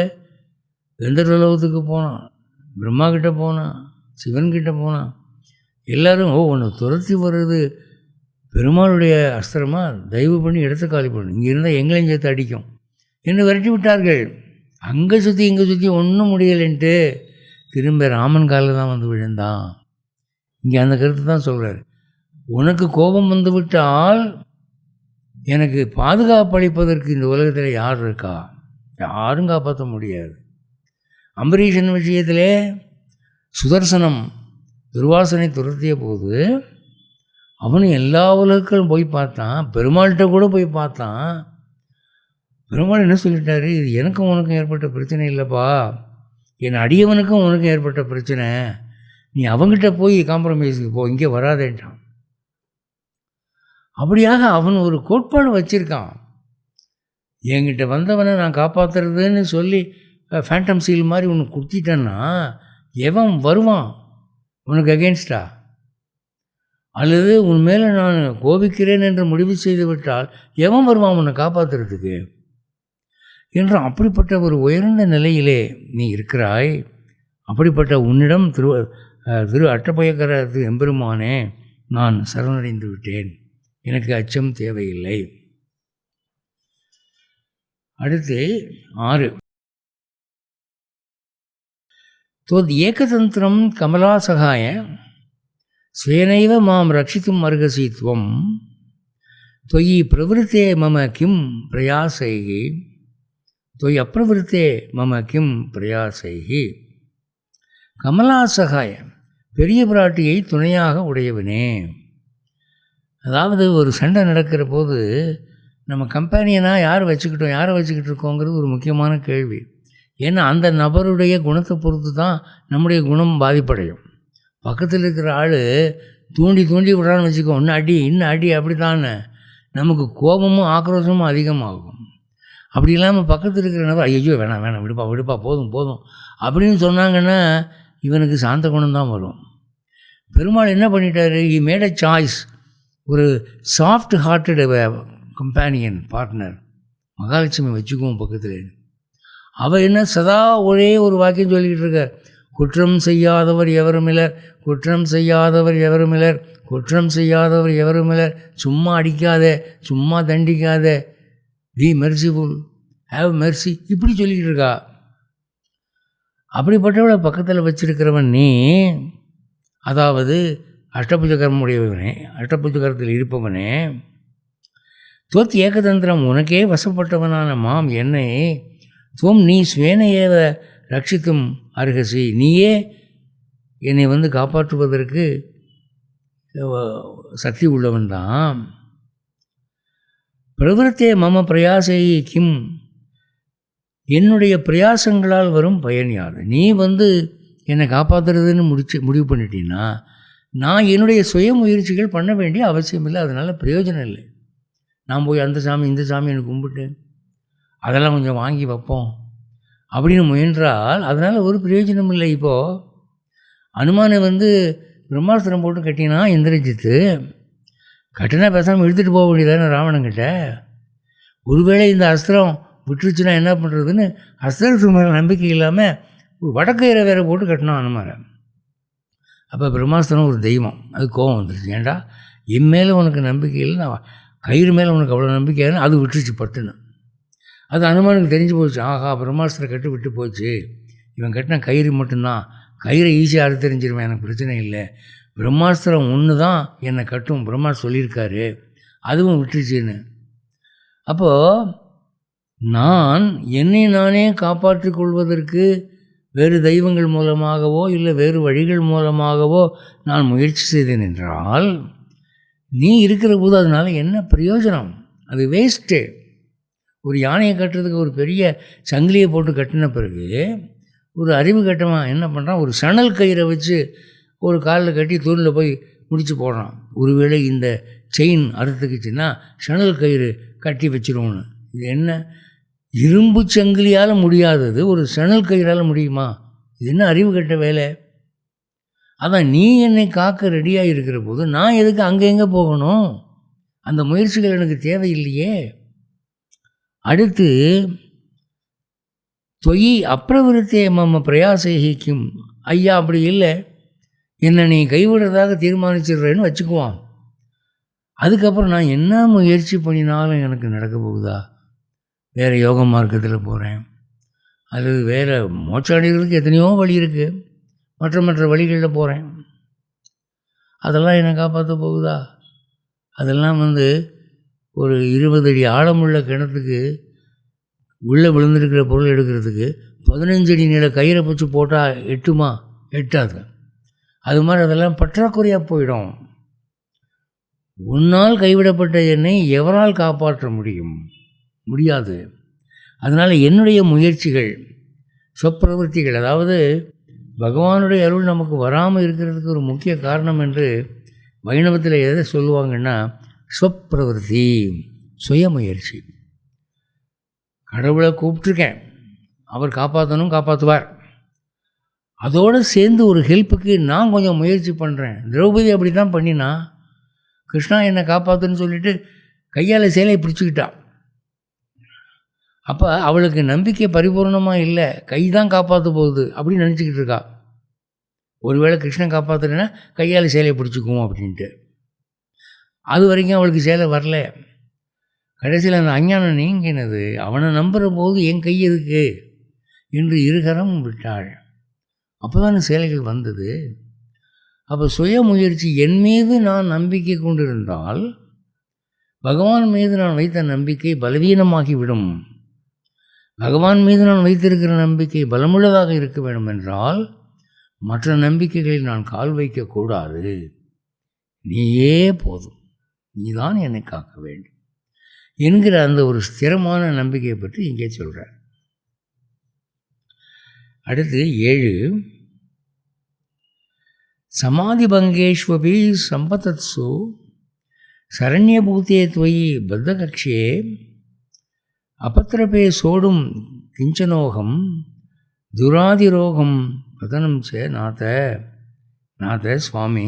கந்தர்வலோகத்துக்கு போனான், பிரம்மா கிட்ட போனான், சிவன்கிட்ட போனான். எல்லோரும் ஒன்று துரத்தி வர்றது பெருமாளுடைய அஸ்திரமா, தயவு பண்ணி இடத்த காலி பண்ணு, இங்கே இருந்தால் எங்களையும் சேர்த்து அடிக்கும் என்று விரட்டி விட்டார்கள். அங்கே சுற்றி இங்கே சுற்றி ஒன்றும் முடியலைன்ட்டு திரும்ப ராமன் காலில் தான் வந்து விழுந்தான். இங்கே அந்த கருத்து தான் சொல்கிறார். உனக்கு கோபம் வந்து விட்டால் எனக்கு பாதுகாப்பு அளிப்பதற்கு இந்த உலகத்தில் யார் இருக்கா? யாரும் காப்பாற்ற முடியாது. அம்பரீஷன் விஷயத்திலே சுதர்சனம் துர்வாசனை துரத்திய போது அவனும் எல்லா உலகங்களும் போய் பார்த்தான், பெருமாள்கிட்ட கூட போய் பார்த்தான். பெருமாள் என்ன சொல்லிட்டாரு, இது எனக்கும் உனக்கும் ஏற்பட்ட பிரச்சனை இல்லைப்பா, என் அடியவனுக்கும் உனக்கும் ஏற்பட்ட பிரச்சனை, நீ அவங்ககிட்ட போய் காம்ப்ரமைஸுக்கு போ, இங்கே வராதேன்ட்டான். அப்படியாக அவன் ஒரு கோட்பாடு வச்சுருக்கான். என்கிட்ட வந்தவனை நான் காப்பாற்றுறதுன்னு சொல்லி ஃபேண்டம் சீல் மாதிரி ஒன்று குத்திட்டேன்னா எவன் வருவான் உனக்கு அகெயின்ஸ்டா? அல்லது உன் மேலே நான் கோபிக்கிறேன் என்று முடிவு செய்து விட்டால் எவன் வருவான் உன்னை காப்பாற்றுறதுக்கு என்று அப்படிப்பட்ட ஒரு உயர்ந்த நிலையிலே நீ இருக்கிறாய். அப்படிப்பட்ட உன்னிடம் திரு அட்டப்பயக்கர எம்பெருமானே நான் சரணடைந்து விட்டேன், எனக்கு அச்சம் தேவையில்லை. அடுத்து 6. தோத் ஏகதந்திரம் கமலாசகாய ஸ்வேனைவ மாம் ரட்சித்தும் அர்ஹசி த்வம் தொயி பிரவருத்தே மம கிம் பிரயாசைகி தொய் அப்பிரவருத்தே மம கிம் பிரயாசைகி. கமலாசகாய பெரிய பிராட்டியை துணையாக உடையவனே. அதாவது ஒரு சண்டை நடக்கிற போது நம்ம கம்பெனியனாக யாரை வச்சுக்கிட்டு இருக்கோங்கிறது ஒரு முக்கியமான கேள்வி. ஏன்னா அந்த நபருடைய குணத்தை பொறுத்து தான் நம்முடைய குணம் பாதிப்படையும். பக்கத்தில் இருக்கிற ஆள் தூண்டி விடுறான்னு வச்சுக்கோ, இன்னும் அடி அப்படி தானே நமக்கு கோபமும் ஆக்ரோஷமும் அதிகமாகும். அப்படி இல்லாமல் பக்கத்தில் இருக்கிற நபர் ஐயோ வேணாம் விடுப்பா போதும் அப்படின்னு சொன்னாங்கன்னா இவனுக்கு சாந்த குணம் தான் வரும். பெருமாள் என்ன பண்ணிட்டாரு, ஹி மேட் அ சாய்ஸ். ஒரு soft hearted companion partner Mahalakshmi வச்சுக்குவோம் பக்கத்தில். அவள் என்ன சதா ஒரே ஒரு வாக்கியம் சொல்லிக்கிட்டு இருக்க, குற்றம் செய்யாதவர் எவருமிலர், குற்றம் செய்யாதவர் எவருமிலர், குற்றம் செய்யாதவர் எவருமிலர், சும்மா அடிக்காத, சும்மா தண்டிக்காத, பி மெர்சிஃபுல், ஹேவ் மெர்சி, இப்படி சொல்லிக்கிட்டு இருக்கா. அப்படிப்பட்டவளை பக்கத்தில் வச்சிருக்கிறவன் நீ. அதாவது அஷ்டபுஜகரம் உடையவனே, அஷ்டபுஜகரத்தில் இருப்பவனே. தொத் ஏகதந்திரம் உனக்கே வசப்பட்டவனான மாம் என்னை துவம் நீ ஸ்வேனையேவ ரட்சித்தும் அர்ஹசி, நீயே என்னை காப்பாற்றுவதற்கு சக்தி உள்ளவன் தான். பிரவருத்தே மம பிரயாசை கிம், என்னுடைய பிரயாசங்களால் வரும் பயன் யாது? நீ என்னை காப்பாற்றுறதுன்னு முடிவு பண்ணிட்டீன்னா நான் என்னுடைய சுய முயற்சிகள் பண்ண வேண்டிய அவசியம் இல்லை, அதனால் பிரயோஜனம் இல்லை. நான் போய் அந்த சாமி இந்த சாமி எனக்கு கும்பிட்டு அதெல்லாம் கொஞ்சம் வாங்கி வைப்போம் அப்படின்னு முயன்றால் அதனால் ஒரு பிரயோஜனம் இல்லை. இப்போது அனுமானை பிரம்மாஸ்திரம் போட்டு கட்டினா இந்திரஜித்து, கட்டினா பேசாமல் இழுத்துட்டு போக வேண்டியதானே ராவணங்கிட்ட. ஒருவேளை இந்த அஸ்திரம் விட்டுருச்சுன்னா என்ன பண்ணுறதுன்னு அஸ்திரத்து மேலே நம்பிக்கை இல்லாமல் ஒரு வடக்கயிறை வேற போட்டு கட்டினான் அனுமாரை. அப்போ பிரம்மாஸ்திரம் ஒரு தெய்வம், அது கோபம் வந்துருச்சு. ஏன்டா என் மேலே உனக்கு நம்பிக்கை இல்லை, நான் கயிறு மேலே உனக்கு அவ்வளோ நம்பிக்கையான, அது விட்டுருச்சு பட்டுன்னு. அது அனுமானுக்கு தெரிஞ்சு போச்சு. ஆஹா, பிரம்மாஸ்திரம் கட்டு விட்டு போச்சு, இவன் கட்டின கயிறு மட்டும்தான், கயிறை ஈஸியாக அறுத்து தெரிஞ்சிருவேன், எனக்கு பிரச்சனை இல்லை, பிரம்மாஸ்திரம் ஒன்று தான் என்னை கட்டும், பிரம்மா சொல்லியிருக்காரு, அதுவும் விட்டுருச்சுன்னு. அப்போது நான் என்னை நானே காப்பாற்றிக் கொள்வதற்கு வேறு தெய்வங்கள் மூலமாகவோ இல்லை வேறு வழிகள் மூலமாகவோ நான் முயற்சி செய்தேன் என்றால் நீ இருக்கிற போது அதனால் என்ன பிரயோஜனம்? அது வேஸ்ட்டு. ஒரு யானையை கட்டுறதுக்கு ஒரு பெரிய சங்கிலியை போட்டு கட்டின பிறகு ஒரு அறிவு கட்டமாக என்ன பண்ணுறான், ஒரு சணல் கயிறை வச்சு ஒரு காலில் கட்டி தூணில் போய் முடிச்சு போடுறான். ஒருவேளை இந்த செயின் அறுத்துக்குச்சுன்னா சணல் கயிறு கட்டி வச்சிருவோன்னு. இது என்ன, இரும்பு சங்கிலியால் முடியாதது ஒரு சணல் கயிறால் முடியுமா? இது என்ன அறிவு கட்ட வேலை? அதான் நீ என்னை காக்க ரெடியாக இருக்கிற போது நான் எதுக்கு அங்கே எங்கே போகணும்? அந்த முயற்சிகள் எனக்கு தேவையில்லையே. அடுத்து தொயி அப்பிரவருத்தே மம பிரயாசைக்கும், ஐயா அப்படி இல்லை, என்னை நீ கைவிடுறதாக தீர்மானிச்சிடுறேன்னு வச்சுக்குவான். அதுக்கப்புறம் நான் என்ன முயற்சி பண்ணினாலும் எனக்கு நடக்க போகுதா? வேறு யோக மார்க்கத்தில் போகிறேன், அல்லது வேறு மோட்சாடிகளுக்கு எத்தனையோ வழி இருக்குது, மற்ற வழிகளில் போகிறேன், அதெல்லாம் என்னை காப்பாற்ற போகுதா? அதெல்லாம் ஒரு 20 அடி ஆழமுள்ள கிணத்துக்கு உள்ளே விழுந்திருக்கிற பொருள் எடுக்கிறதுக்கு 15 அடி நீள கயிறை பிடிச்சி போட்டால் எட்டுமா? எட்டாது. அது மாதிரி அதெல்லாம் பற்றாக்குறையாக போயிடும். உன்னால் கைவிடப்பட்ட என்னை எவரால் காப்பாற்ற முடியாது. அதனால் என்னுடைய முயற்சிகள், சொப்பிரவൃத்திகள், அதாவது பகவானுடைய அருள் நமக்கு வராமல் இருக்கிறதுக்கு ஒரு முக்கிய காரணம் என்று வைணவத்தில் எதை சொல்லுவாங்கன்னா ஸ்வப்பிரவருத்தி, சுயமுயற்சி. கடவுளை கூப்பிட்ருக்கேன், அவர் காப்பாற்றணும், காப்பாற்றுவார். அதோடு சேர்ந்து ஒரு ஹெல்ப்புக்கு நான் கொஞ்சம் முயற்சி பண்ணுறேன். திரௌபதி அப்படி தான் பண்ணினா. கிருஷ்ணா என்னை காப்பாற்றுன்னு சொல்லிவிட்டு கையால் சேலையை பிடிச்சிக்கிட்டான். அப்போ அவளுக்கு நம்பிக்கை பரிபூர்ணமாக இல்லை, கை தான் காப்பாற்ற போகுது அப்படின்னு நினச்சிக்கிட்டு இருக்கா. ஒருவேளை கிருஷ்ணன் காப்பாற்றுனா கையால் சேலையை பிடிச்சிக்குவோம் அப்படின்ட்டு. அது வரைக்கும் அவளுக்கு சேலை வரல. கடைசியில் அந்த அஞ்ஞானம் நீங்கினது. அவனை நம்புகிற போது என் கை இருக்கு என்று இருகரம் விட்டாள். அப்போ தானே சேலைகள் வந்தது. அப்போ சுய முயற்சி, என் மீது நான் நம்பிக்கை கொண்டிருந்தால் பகவான் மீது நான் வைத்த நம்பிக்கை பலவீனமாகிவிடும். பகவான் மீது நான் வைத்திருக்கிற நம்பிக்கை பலமுள்ளதாக இருக்க வேண்டும் என்றால் மற்ற நம்பிக்கைகளில் நான் கால் வைக்கக்கூடாது. நீயே போதும், நீதான் என்னை காக்க வேண்டும் என்கிற அந்த ஒரு ஸ்திரமான நம்பிக்கையை பற்றி இங்கே சொல்கிறார். அடுத்து 7, சமாதி பங்கேஷ்வபி சம்பதத்சு சரண்யபூத்தே துவயி பத்தகக்ஷே அபத்ரபே சோடும் கிஞ்சனோகம் துராதிரோகம் பதனம் ச நாத சுவாமி.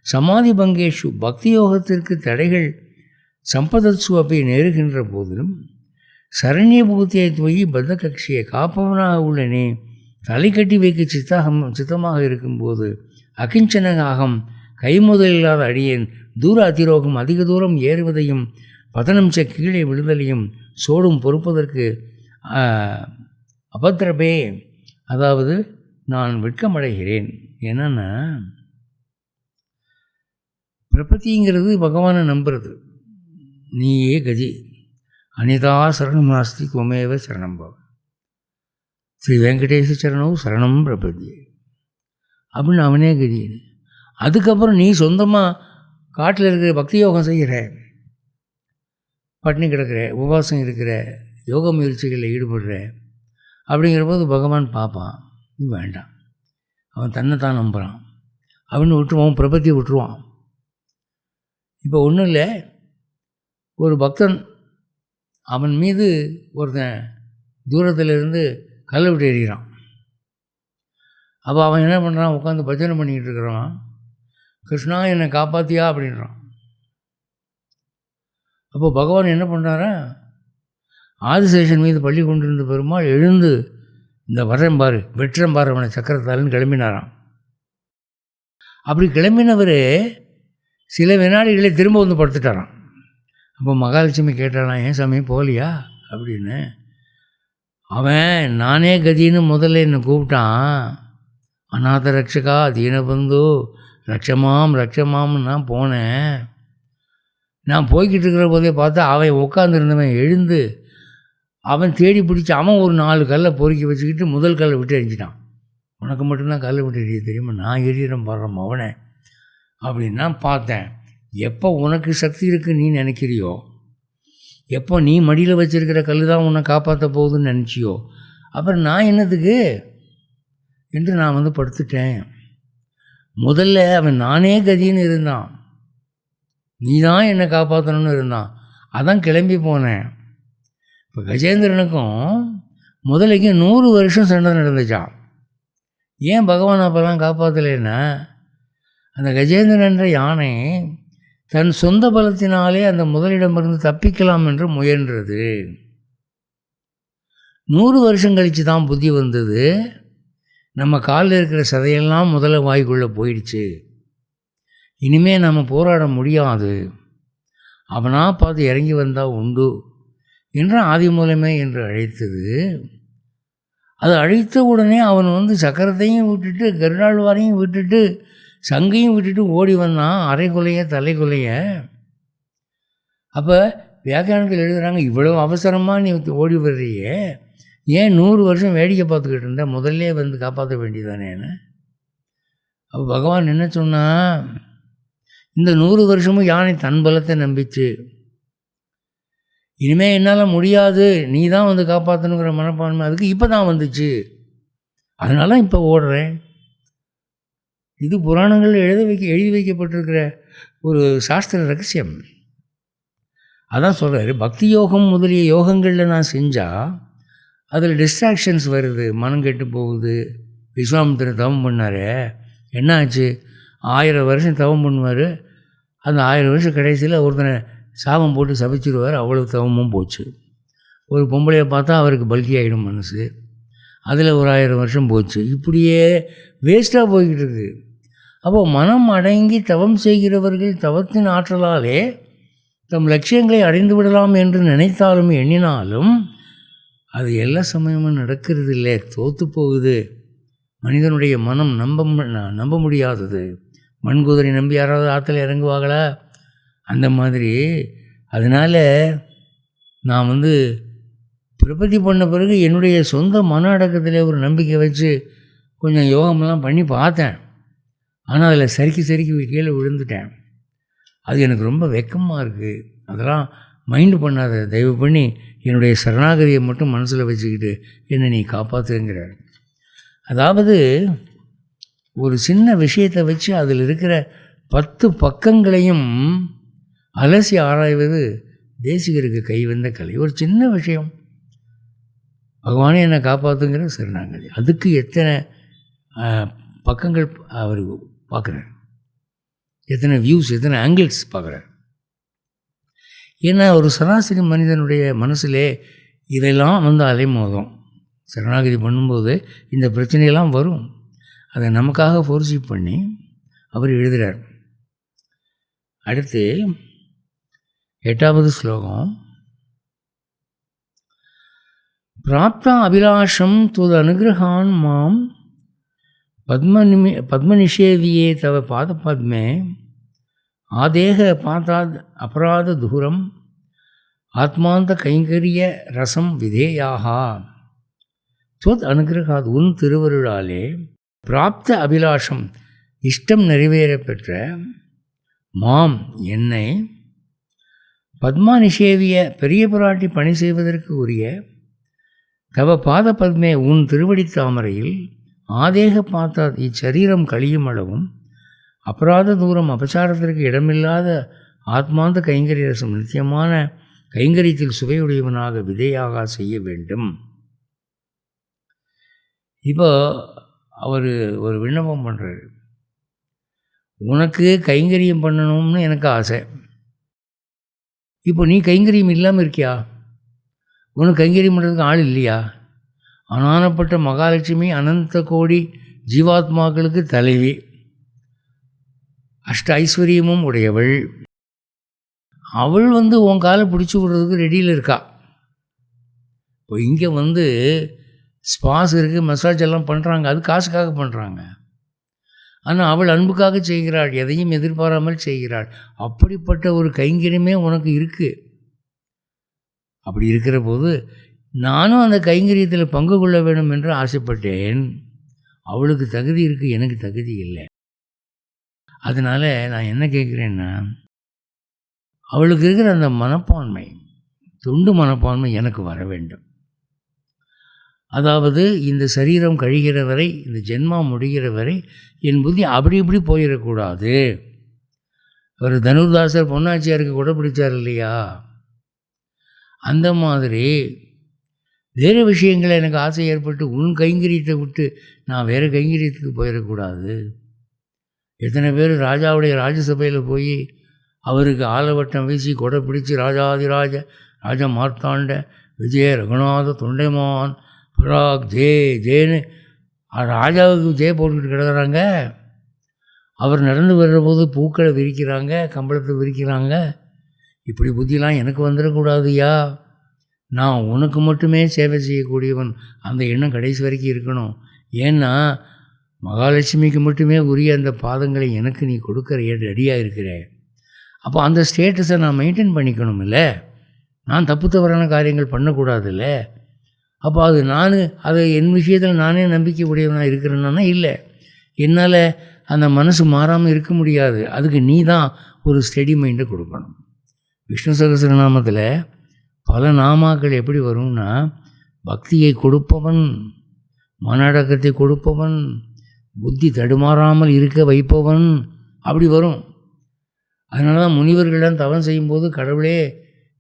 சமாதி பங்கேஷு, பக்தி யோகத்திற்கு தடைகள் சம்பதத்சு அப்படி நேருகின்ற போதிலும் சரண்யபூத்தியை துவயி பத்தகக்ஷியை, காப்பவனாக உள்ளனே, தலை கட்டி வைக்க சித்தமாக இருக்கும்போது அகிஞ்சனகாகம், கைமுதலில்லாத அடியேன், தூர அதிரோகம், அதிக தூரம் ஏறுவதையும் பதனம் ச கீழே விழுதலையும் சோடும் பொறுப்பதற்கு அபத்ரபே, அதாவது நான் வெட்கமடைகிறேன். என்னன்னா பிரபத்திங்கிறது பகவானை நம்புறது. நீயே கதி, அனிதா சரணம் நாஸ்தி துவமேவ சரணம் பவ, ஸ்ரீ வெங்கடேச சரணம் சரணம் பிரபதி அப்படின்னு அவனே கதி. அதுக்கப்புறம் நீ சொந்தமாக காட்டில் இருக்கிற பக்தி யோகம் செய்கிற, பட்டினி கிடக்கிற, உபவாசம் இருக்கிற, யோக முயற்சிகளில் ஈடுபடுற அப்படிங்கிற போது பகவான் பார்ப்பான், நீ வேண்டாம், அவன் தன்னைத்தான் நம்புகிறான் அப்படின்னு விட்டுருவான், பிரபத்தியை விட்டுருவான். இப்போ ஒன்றும் இல்லை, ஒரு பக்தன் அவன் மீது ஒருத்தன் தூரத்திலிருந்து கல்லை விட்டு எறிகிறான். அப்போ அவன் என்ன பண்ணுறான், உட்காந்து பஜனை பண்ணிக்கிட்டு இருக்கிறான், கிருஷ்ணா என்னை காப்பாற்றியா அப்படின்றான். அப்போ பகவான் என்ன பண்ணுறாரா, ஆதிசேஷன் மீது பள்ளி கொண்டிருந்த பெருமாள் எழுந்து இந்த வரம்பார் வெற்றம்பார் அவனை சக்கரத்தால்னு கிளம்பினாராம். அப்படி கிளம்பினவர் சில வினாடிகளே திரும்ப வந்து படுத்துட்டாராம். அப்போ மகாலட்சுமி கேட்டாலாம், ஏன் சாமி போகலையா அப்படின்னு. அவன் நானே கதின்னு முதல்ல என்னை கூப்பிட்டான், அநாத ரக்ஷகா தீனபந்து ரக்ஷமாம் ரக்ஷமாம்னு நான் போனேன். நான் போய்கிட்டு இருக்கிற போதே பார்த்தா அவன் உட்காந்துருந்தவன் எழுந்து அவன் தேடி பிடிச்சி அவன் ஒரு 4 கல்லை பொறுக்கி வச்சுக்கிட்டு முதல் கல்லை விட்டு எரிஞ்சிட்டான். உனக்கு மட்டும்தான் கல்லை விட்டு எரிய தெரியுமா, நான் எரியறேன் பாடுறேன் அவனை அப்படின்னு நான் பார்த்தேன். எப்போ உனக்கு சக்தி இருக்குன்னு நீ நினைக்கிறியோ, எப்போ நீ மடியில் வச்சுருக்கிற கல் தான் உன்னை காப்பாற்ற போகுதுன்னு நினச்சியோ, அப்புறம் நான் என்னத்துக்கு என்று நான் வந்து படுத்துட்டேன். முதல்ல அவன் நானே கதின்னு இருந்தான், நீ தான் என்னை காப்பாற்றணும்னு இருந்தான், அதான் கிளம்பி போனேன். இப்போ கஜேந்திரனுக்கும் முதலைக்கு 100 வருஷம் சண்டை நடந்துச்சான். ஏன் பகவான் அப்போல்லாம் காப்பாற்றலைன்னா, அந்த கஜேந்திரன் என்ற யானை தன் சொந்த பலத்தினாலே அந்த முதலிடமிருந்து தப்பிக்கலாம் என்று முயன்றது. 100 வருஷம் கழித்து தான் புத்தி வந்தது, நம்ம காலில் இருக்கிற சதையெல்லாம் முதல்ல வாய்க்குள்ளே போயிடுச்சு, இனிமேல் நம்ம போராட முடியாது, அவனாக பார்த்து இறங்கி வந்தால் உண்டு என்ற ஆதி மூலமே என்று அழைத்தது. அது அழைத்த உடனே அவன் வந்து சக்கரத்தையும் விட்டுட்டு கருடாழ்வாரையும் விட்டுட்டு சங்கையும் விட்டுட்டு ஓடி வந்தான், அரைக்குலைய தலைக்குலைய. அப்போ வியாக்கியானத்தில் எழுதுகிறாங்க, இவ்வளோ அவசரமாக நீ ஓடி வர்றியே, ஏன் 100 வருஷம் வேடிக்கை பார்த்துக்கிட்டு இருந்தா, முதல்ல வந்து காப்பாற்ற வேண்டியதானேன்னு. அப்போ பகவான் என்ன சொன்னால், இந்த 100 வருஷமும் யானை தன் பலத்தை நம்பிச்சு, இனிமேல் என்னால் முடியாது, நீ தான் வந்து காப்பாற்றணுங்கிற மனப்பான்மை அதுக்கு இப்போ தான் வந்துச்சு, அதனால இப்போ ஓடுறேன் இது புராணங்களில் எழுதி வைக்கப்பட்டிருக்கிற ஒரு சாஸ்திர ரகசியம். அதான் சொல்கிறாரு, பக்தி யோகம் முதலிய யோகங்களில் நான் செஞ்சால் அதில் டிஸ்ட்ராக்ஷன்ஸ் வருது, மனம் கெட்டு போகுது. விஸ்வாமித்திரர் தவம் பண்ணார், என்ன ஆச்சு? 1000 வருஷம் தவம் பண்ணுவார். அந்த 1000 வருஷம் கடைசியில் ஒருத்தனை சாபம் போட்டு சபிச்சிருவார். அவ்வளோ தவமும் போச்சு. ஒரு பொம்பளையை பார்த்தா அவருக்கு பல்கி ஆகிடும் மனசு, அதில் ஒரு 1000 வருஷம் போச்சு. இப்படியே வேஸ்ட்டாக போய்கிட்டு இருக்குது. அப்போது மனம் அடங்கி தவம் செய்கிறவர்கள் தவத்தின் ஆற்றலாலே தம் லட்சியங்களை அடைந்து விடலாம் என்று நினைத்தாலும் எண்ணினாலும் அது எல்லா சமயமும் நடக்கிறது இல்லை, தோற்று போகுது. மனிதனுடைய மனம் நம்ப முடியாதது. மண்குதிரை நம்பி யாராவது ஆற்றுல இறங்குவாங்களா? அந்த மாதிரி. அதனால் நான் பிரபத்தி பண்ண பிறகு என்னுடைய சொந்த மன அடக்கத்தில் ஒரு நம்பிக்கை வச்சு கொஞ்சம் யோகமெல்லாம் பண்ணி பார்த்தேன். ஆனால் அதில் சறுக்கி கீழே விழுந்துட்டேன். அது எனக்கு ரொம்ப வெக்கமாக இருக்குது. அதெல்லாம் மைண்டு பண்ணாத, தயவு பண்ணி என்னுடைய சரணாகதியை மட்டும் மனசில் வச்சுக்கிட்டு என்னை நீ காப்பாற்றுங்கிறார். அதாவது ஒரு சின்ன விஷயத்தை வச்சு அதில் இருக்கிற 10 பக்கங்களையும் அலசி ஆராய்வது தேசிகருக்கு கைவந்த கலை. ஒரு சின்ன விஷயம், பகவானே என்னை காப்பாற்றுங்கிற சரணாகதி, அதுக்கு எத்தனை பக்கங்கள் அவர் பார்க்குறார், எத்தனை வியூஸ், எத்தனை ஆங்கிள்ஸ் பார்க்குறார். ஏன்னா ஒரு சராசரி மனிதனுடைய மனசிலே இதெல்லாம் அலைமோதும். சரணாகதி பண்ணும்போது இந்த பிரச்சனையெல்லாம் வரும். அதை நமக்காக ஃபோர்ஸி பண்ணி அவர் எழுதுகிறார். அடுத்து 8வது ஸ்லோகம். பிராப்தா அபிலாஷம் துது அனுகிரகான் மாம் பத்மநிஷேவியே தவ பாத பத்மே ஆதேக பாத்தாத் அபராத தூரம் ஆத்மாந்த கைங்கரிய ரசம் விதேயாகா துவத் அனுகிரகாத், உன் திருவருளாலே பிராப்த அபிலாஷம் இஷ்டம் நிறைவேற பெற்ற மாம் என்னை பத்மா நிஷேவிய பெரிய பிராட்டி பணி செய்வதற்கு உரிய தவ பாத பத்மே உன் திருவடி தாமரையில் ஆதேக பார்த்தால் இச்சரீரம் கழியும் அளவும் அபராத தூரம் அபசாரத்திற்கு இடமில்லாத ஆத்மாந்த கைங்கரிய ரசம் நித்தியமான கைங்கரியத்தில் சுவையுடையவனாக விதையாக செய்ய வேண்டும். இப்போ அவர் ஒரு விண்ணப்பம் பண்ணுறாரு, உனக்கு கைங்கரியம் பண்ணணும்னு எனக்கு ஆசை. இப்போ நீ கைங்கரியம் இல்லாமல் இருக்கியா? உனக்கு கைங்கரியம் பண்ணுறதுக்கு ஆள் இல்லையா? அனானப்பட்ட மகாலட்சுமி அனந்த கோடி ஜீவாத்மாக்களுக்கு தலைவி, அஷ்ட ஐஸ்வர்யமும் உடையவள். அவள் உன் காலை பிடிச்சி விடுறதுக்கு ரெடியில் இருக்கா. இப்போ இங்கே ஸ்பாஸ் இருக்குது, மசாஜ் எல்லாம் பண்ணுறாங்க, அது காசுக்காக பண்ணுறாங்க. ஆனால் அவள் அன்புக்காக செய்கிறாள், எதையும் எதிர்பாராமல் செய்கிறாள். அப்படிப்பட்ட ஒரு கைங்கரியமே உனக்கு இருக்குது. அப்படி இருக்கிற போது நானும் அந்த கைங்கரியத்தில் பங்கு கொள்ள வேண்டும் என்று ஆசைப்பட்டேன். அவளுக்கு தகுதி இருக்குது, எனக்கு தகுதி இல்லை. அதனால் நான் என்ன கேட்குறேன்னா, அவளுக்கு இருக்கிற அந்த மனப்பான்மை, தொண்டு மனப்பான்மை எனக்கு வர வேண்டும். அதாவது இந்த சரீரம் கழிகிற வரை, இந்த ஜென்மா முடிகிற வரை என் புத்தி அப்படி இப்படி போயிடக்கூடாது. ஒரு தனுர்தாசர் பொன்னாச்சியாருக்கு கூட பிடிச்சார் இல்லையா? அந்த மாதிரி வேறு விஷயங்களை எனக்கு ஆசை ஏற்பட்டு உன் கைங்கரியத்தை விட்டு நான் வேறு கைங்கரியத்துக்கு போயிடக்கூடாது. எத்தனை பேர் ராஜாவுடைய ராஜசபையில் போய் அவருக்கு ஆலவட்டம் வீசி கொடை பிடிச்சி ராஜாதிராஜ ராஜ மார்த்தாண்ட விஜய ரகுநாத தொண்டைமான் பராக் ஜேன்னு ராஜாவுக்கு ஜே போட்டுக்கிட்டு கிடக்குறாங்க. அவர் நடந்து வர்றபோது பூக்களை விரிக்கிறாங்க, கம்பளத்தை விரிக்கிறாங்க. இப்படி புத்தியெலாம் எனக்கு வந்துடக்கூடாதுயா. நான் உனக்கு மட்டுமே சேவை செய்யக்கூடியவன், அந்த எண்ணம் கடைசி வரைக்கும் இருக்கணும். ஏன்னா மகாலட்சுமிக்கு மட்டுமே உரிய அந்த பாதங்களை எனக்கு நீ கொடுக்குற ரெடியாக இருக்கிற. அப்போ அந்த ஸ்டேட்டஸை நான் மெயின்டைன் பண்ணிக்கணும் இல்லை, நான் தப்பு தவறான காரியங்கள் பண்ணக்கூடாதுல்ல. அப்போ அது அதை என் விஷயத்தில் நானே நம்பிக்கை உடையவனாக இருக்கிறேன்னா இல்லை, என்னால் அந்த மனசு மாறாமல் இருக்க முடியாது. அதுக்கு நீ தான் ஒரு ஸ்டெடி மைண்டை கொடுக்கணும். விஷ்ணு சகஸ்ரநாமத்தில் பல நாமாக்கள் எப்படி வரும்னா, பக்தியை கொடுப்பவன், மன அடக்கத்தை கொடுப்பவன், புத்தி தடுமாறாமல் இருக்க வைப்பவன் அப்படி வரும். அதனால தான் முனிவர்கள்லாம் தவம் செய்யும்போது கடவுளே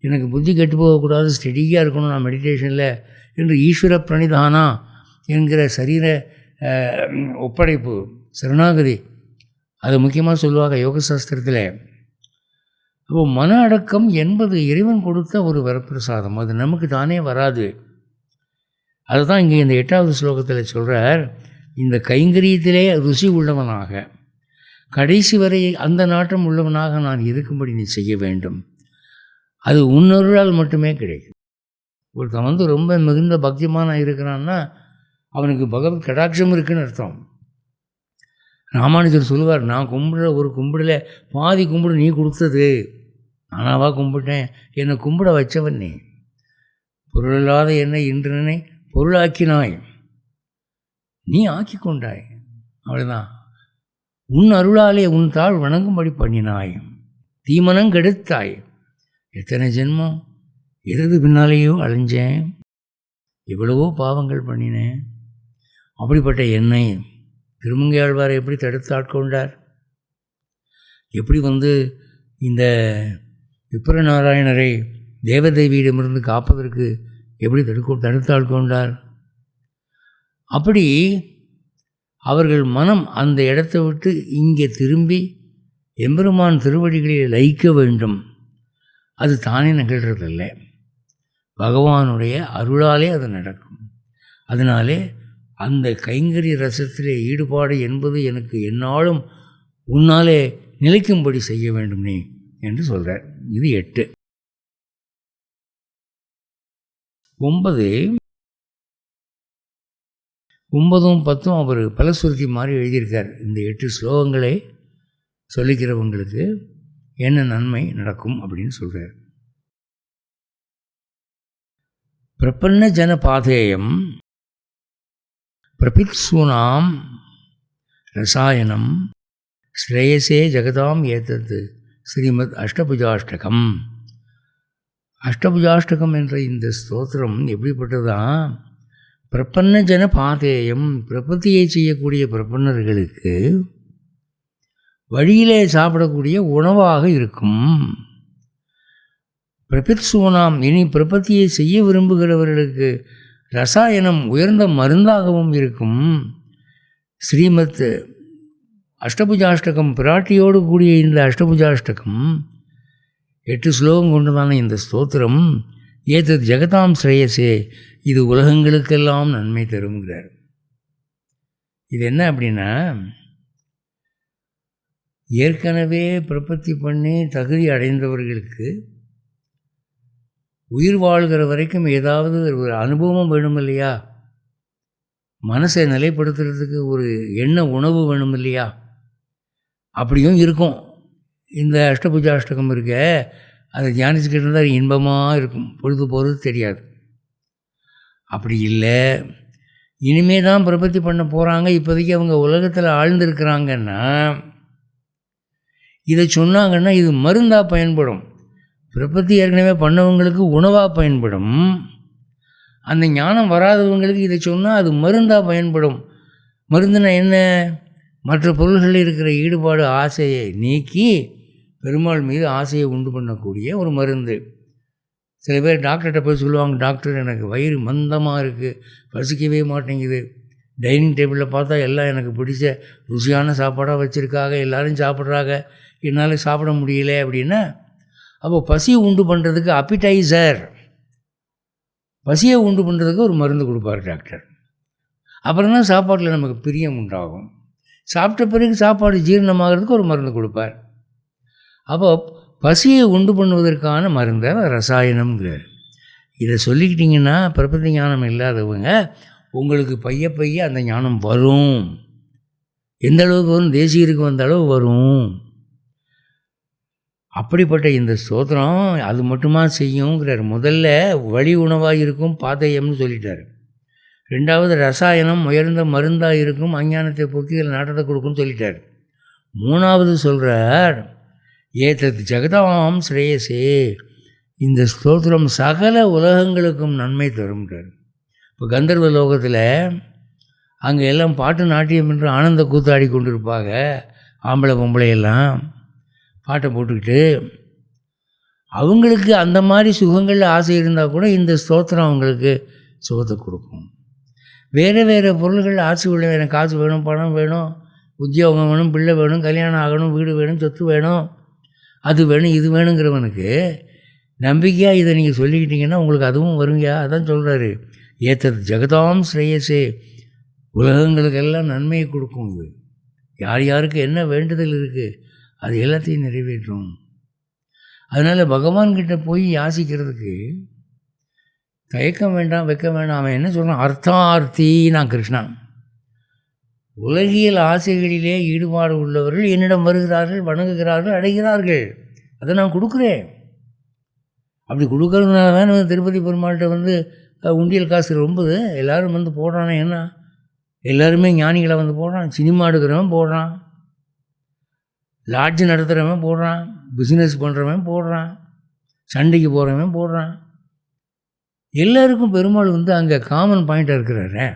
எனக்கு புத்தி கெட்டு போகக்கூடாது, ஸ்டெடியாக இருக்கணும் நான் மெடிடேஷனில் என்று ஈஸ்வர பிரணிதானா என்கிற சரீர ஒப்படைப்பு சரணாகதி அது முக்கியமாக சொல்லுவாங்க யோக சாஸ்திரத்தில். அப்போ மன அடக்கம் என்பது இறைவன் கொடுத்த ஒரு வரப்பிரசாதம், அது நமக்கு தானே வராது. அதுதான் இங்கே இந்த 8வது ஸ்லோகத்தில் சொல்கிறார். இந்த கைங்கரியத்திலே ருசி உள்ளவனாக கடைசி வரை அந்த நாட்டம் உள்ளவனாக நான் இருக்கும்படி நீ செய்ய வேண்டும். அது உன்னருளால் மட்டுமே கிடைக்கும். ஒருத்தன் ரொம்ப மிகுந்த பக்திமான இருக்கிறான்னா அவனுக்கு பகவத் கடாட்சம் இருக்குன்னு அர்த்தம். ராமானுஜர் சொல்லுவார், நான் கும்பிடுற ஒரு கும்பிடல பாதி கும்பிடு நீ கொடுத்தது, நானாவா கும்பிட்டேன், என்னை கும்பிட வச்சவன் நீ. பொருளில்லாத என்னை இன்றனை பொருளாக்கினாய், நீ ஆக்கி கொண்டாய், அவ்வளோதான். உன் அருளாலே உன் தாள் வணங்கும்படி பண்ணினாய், தீமனம் கெடுத்தாய். எத்தனை ஜென்மம் எது பின்னாலேயோ அழிஞ்சேன், எவ்வளவோ பாவங்கள் பண்ணினேன். அப்படிப்பட்ட என்னை திருமங்கையாழ்வாரை எப்படி தடுத்து ஆட்கொண்டார், எப்படி இந்த விப்ரநாராயணரை தேவதேவியிடமிருந்து காப்பதற்கு எப்படி தடுத்து ஆட்கொண்டார். அப்படி அவர்கள் மனம் அந்த இடத்தை விட்டு இங்கே திரும்பி எம்பெருமான் திருவடிகளில் லயிக்க வேண்டும். அது தானே நிகழ்கிறதில்ல, பகவானுடைய அருளாலே அது நடக்கும். அதனாலே அந்த கைங்கரிய ரசத்திலே ஈடுபாடு என்பது எனக்கு என்னாலும் உன்னாலே நிலைக்கும்படி செய்ய வேண்டும் நீ என்று சொல்கிறார். இது 8. 9, 9, 10 அவர் பலசுருதி மாதிரி எழுதியிருக்கார். இந்த 8 ஸ்லோகங்களை சொல்லிக்கிறவங்களுக்கு என்ன நன்மை நடக்கும் அப்படின்னு சொல்கிறார். பிரபன்ன ஜன பாதேயம் பிரபித்சூனாம் ரசாயனம் ஸ்ரேயசே ஜெகதாம் ஏதத் ஸ்ரீமத் அஷ்டபுஜாஷ்டகம். அஷ்டபுஜாஷ்டகம் என்ற இந்த ஸ்தோத்திரம் எப்படிப்பட்டதான், பிரபன்ன ஜன பாதேயம் பிரபத்தியை செய்யக்கூடிய பிரபன்னர்களுக்கு வழியிலே சாப்பிடக்கூடிய உணவாக இருக்கும். பிரபித்சூனாம் இனி பிரபத்தியை செய்ய விரும்புகிறவர்களுக்கு ரசாயனம் உயர்ந்த மருந்தாகவும் இருக்கும். ஸ்ரீமத் அஷ்டபுஜாஷ்டகம் பிராட்டியோடு கூடிய இந்த அஷ்டபுஜாஷ்டகம் 8 ஸ்லோகம் கொண்டதான இந்த ஸ்தோத்திரம் ஏதத் ஜெகதாம் ஸ்ரேயசே, இது உலகங்களுக்கெல்லாம் நன்மை தருங்கிறார். இது என்ன அப்படின்னா, ஏற்கனவே பிரபத்தி பண்ணி தகுதி அடைந்தவர்களுக்கு உயிர் வாழ்கிற வரைக்கும் ஏதாவது ஒரு அனுபவம் வேணும் இல்லையா, மனசை நிலைப்படுத்துறதுக்கு ஒரு எண்ண உணவு வேணும் இல்லையா, அப்படியும் இருக்கும். இந்த அஷ்டபுஜாஷ்டகம் இருக்க அதை தியானிச்சுக்கிட்டு இருந்தால் இன்பமாக இருக்கும், பொழுது போகிறது தெரியாது. அப்படி இல்லை, இனிமே தான் பிரபத்தி பண்ண போகிறாங்க, இப்போதைக்கு அவங்க உலகத்தில் ஆழ்ந்திருக்கிறாங்கன்னா இதை சொன்னாங்கன்னா இது மருந்தாக பயன்படும். பிரபத்தி ஏற்கனவே பண்ணவங்களுக்கு உணவாக பயன்படும். அந்த ஞானம் வராதவங்களுக்கு இதை சொன்னால் அது மருந்தாக பயன்படும். மருந்துனா என்ன, மற்ற பொருள்களில் இருக்கிற ஈடுபாடு ஆசையை நீக்கி பெருமாள் மீது ஆசையை உண்டு பண்ணக்கூடிய ஒரு மருந்து. சில பேர் டாக்டர்கிட்ட போய் சொல்லுவாங்க, டாக்டர் எனக்கு வயிறு மந்தமாக இருக்குது, பசிக்கவே மாட்டேங்குது, டைனிங் டேபிளில் பார்த்தா எல்லாம் எனக்கு பிடிச்ச ருசியான சாப்பாடாக வச்சுருக்காங்க, எல்லோரும் சாப்பிட்றாங்க, என்னால் சாப்பிட முடியல அப்படின்னா, அப்போது பசியை உண்டு பண்ணுறதுக்கு அப்பிடைசர், பசியை உண்டு பண்ணுறதுக்கு ஒரு மருந்து கொடுப்பார் டாக்டர். அப்புறம் தான் சாப்பாட்டில் நமக்கு பிரியம் உண்டாகும். சாப்பிட்ட பிறகு சாப்பாடு ஜீரணமாகிறதுக்கு ஒரு மருந்து கொடுப்பார். அப்போ பசியை உண்டு பண்ணுவதற்கான மருந்தை ரசாயனம்ங்கிறார். இதை சொல்லிக்கிட்டிங்கன்னா பிரபத்தி ஞானம் இல்லாதவங்க உங்களுக்கு பைய அந்த ஞானம் வரும். எந்த அளவுக்கு வரும், தேசியருக்கு வந்த அளவு வரும். அப்படிப்பட்ட இந்த ஸ்தோத்திரம் அது மட்டுமா செய்யுங்கிறார். முதல்ல வழி உணவாக இருக்கும் பாதயம்னு சொல்லிட்டார். 2வது ரசாயனம் உயர்ந்த மருந்தாக இருக்கும், அஞ்ஞானத்தை போக்கி இதில் நாட்டத்தை கொடுக்குன்னு சொல்லிட்டார். 3வது சொல்கிறார் ஏதத் ஜெகதாம் ஸ்ரேயசே, இந்த ஸ்தோத்திரம் சகல உலகங்களுக்கும் நன்மை தரும்ன்றார். இப்போ கந்தர்வ லோகத்தில் அங்கே எல்லாம் பாட்டு நாட்டியம் என்று ஆனந்த கூத்தாடி கொண்டிருப்பாங்க. ஆம்பளை பொம்பளையெல்லாம் பாட்டை போட்டுக்கிட்டு. அவங்களுக்கு அந்த மாதிரி சுகங்களில் ஆசை இருந்தால் கூட இந்த ஸ்தோத்திரம் அவங்களுக்கு சுகத்தை கொடுக்கும். வேறு வேறு பொருள்கள் ஆசை உள்ள எனக்கு காசு வேணும், பணம் வேணும், உத்தியோகம் வேணும், பிள்ளை வேணும், கல்யாணம் ஆகணும், வீடு வேணும், சொத்து வேணும், அது வேணும், இது வேணுங்கிறவனுக்கு நம்பிக்கையாக இதை நீங்கள் சொல்லிக்கிட்டீங்கன்னா உங்களுக்கு அதுவும் வருங்கயா. அதான் சொல்கிறாரு, ஏத்தது ஜெகதாம் ஸ்ரேயசே, உலகங்களுக்கெல்லாம் நன்மையை கொடுக்கும். இது யார் யாருக்கு என்ன வேண்டுதல் இருக்குது அது எல்லாத்தையும் நிறைவேற்றும். அதனால் பகவான்கிட்ட போய் யாசிக்கிறதுக்கு தயக்கம் வேண்டாம், வைக்க வேண்டாம். அவன் என்ன சொல்கிறான், அர்த்தார்த்தி. நான் கிருஷ்ணன், உலகியல் ஆசைகளிலே ஈடுபாடு உள்ளவர்கள் என்னிடம் வருகிறார்கள், வணங்குகிறார்கள், அடைகிறார்கள். அதை நான் கொடுக்குறேன். அப்படி கொடுக்கறதுனால தான் திருப்பதி பெருமாள்கிட்ட உண்டியல் காசு ரொம்பது எல்லோரும் போடுறானே. என்ன எல்லாருமே ஞானிகளை போடுறான். சினிமா எடுக்கிறவன் போடுறான், லாட்ஜ் நடத்துகிறவன் போடுறான், பிஸ்னஸ் பண்ணுறவன் போடுறான், சண்டைக்கு போகிறவன் போடுறான். எல்லாருக்கும் பெருமாள் அங்கே காமன் பாயிண்ட்டாக இருக்கிறாரு.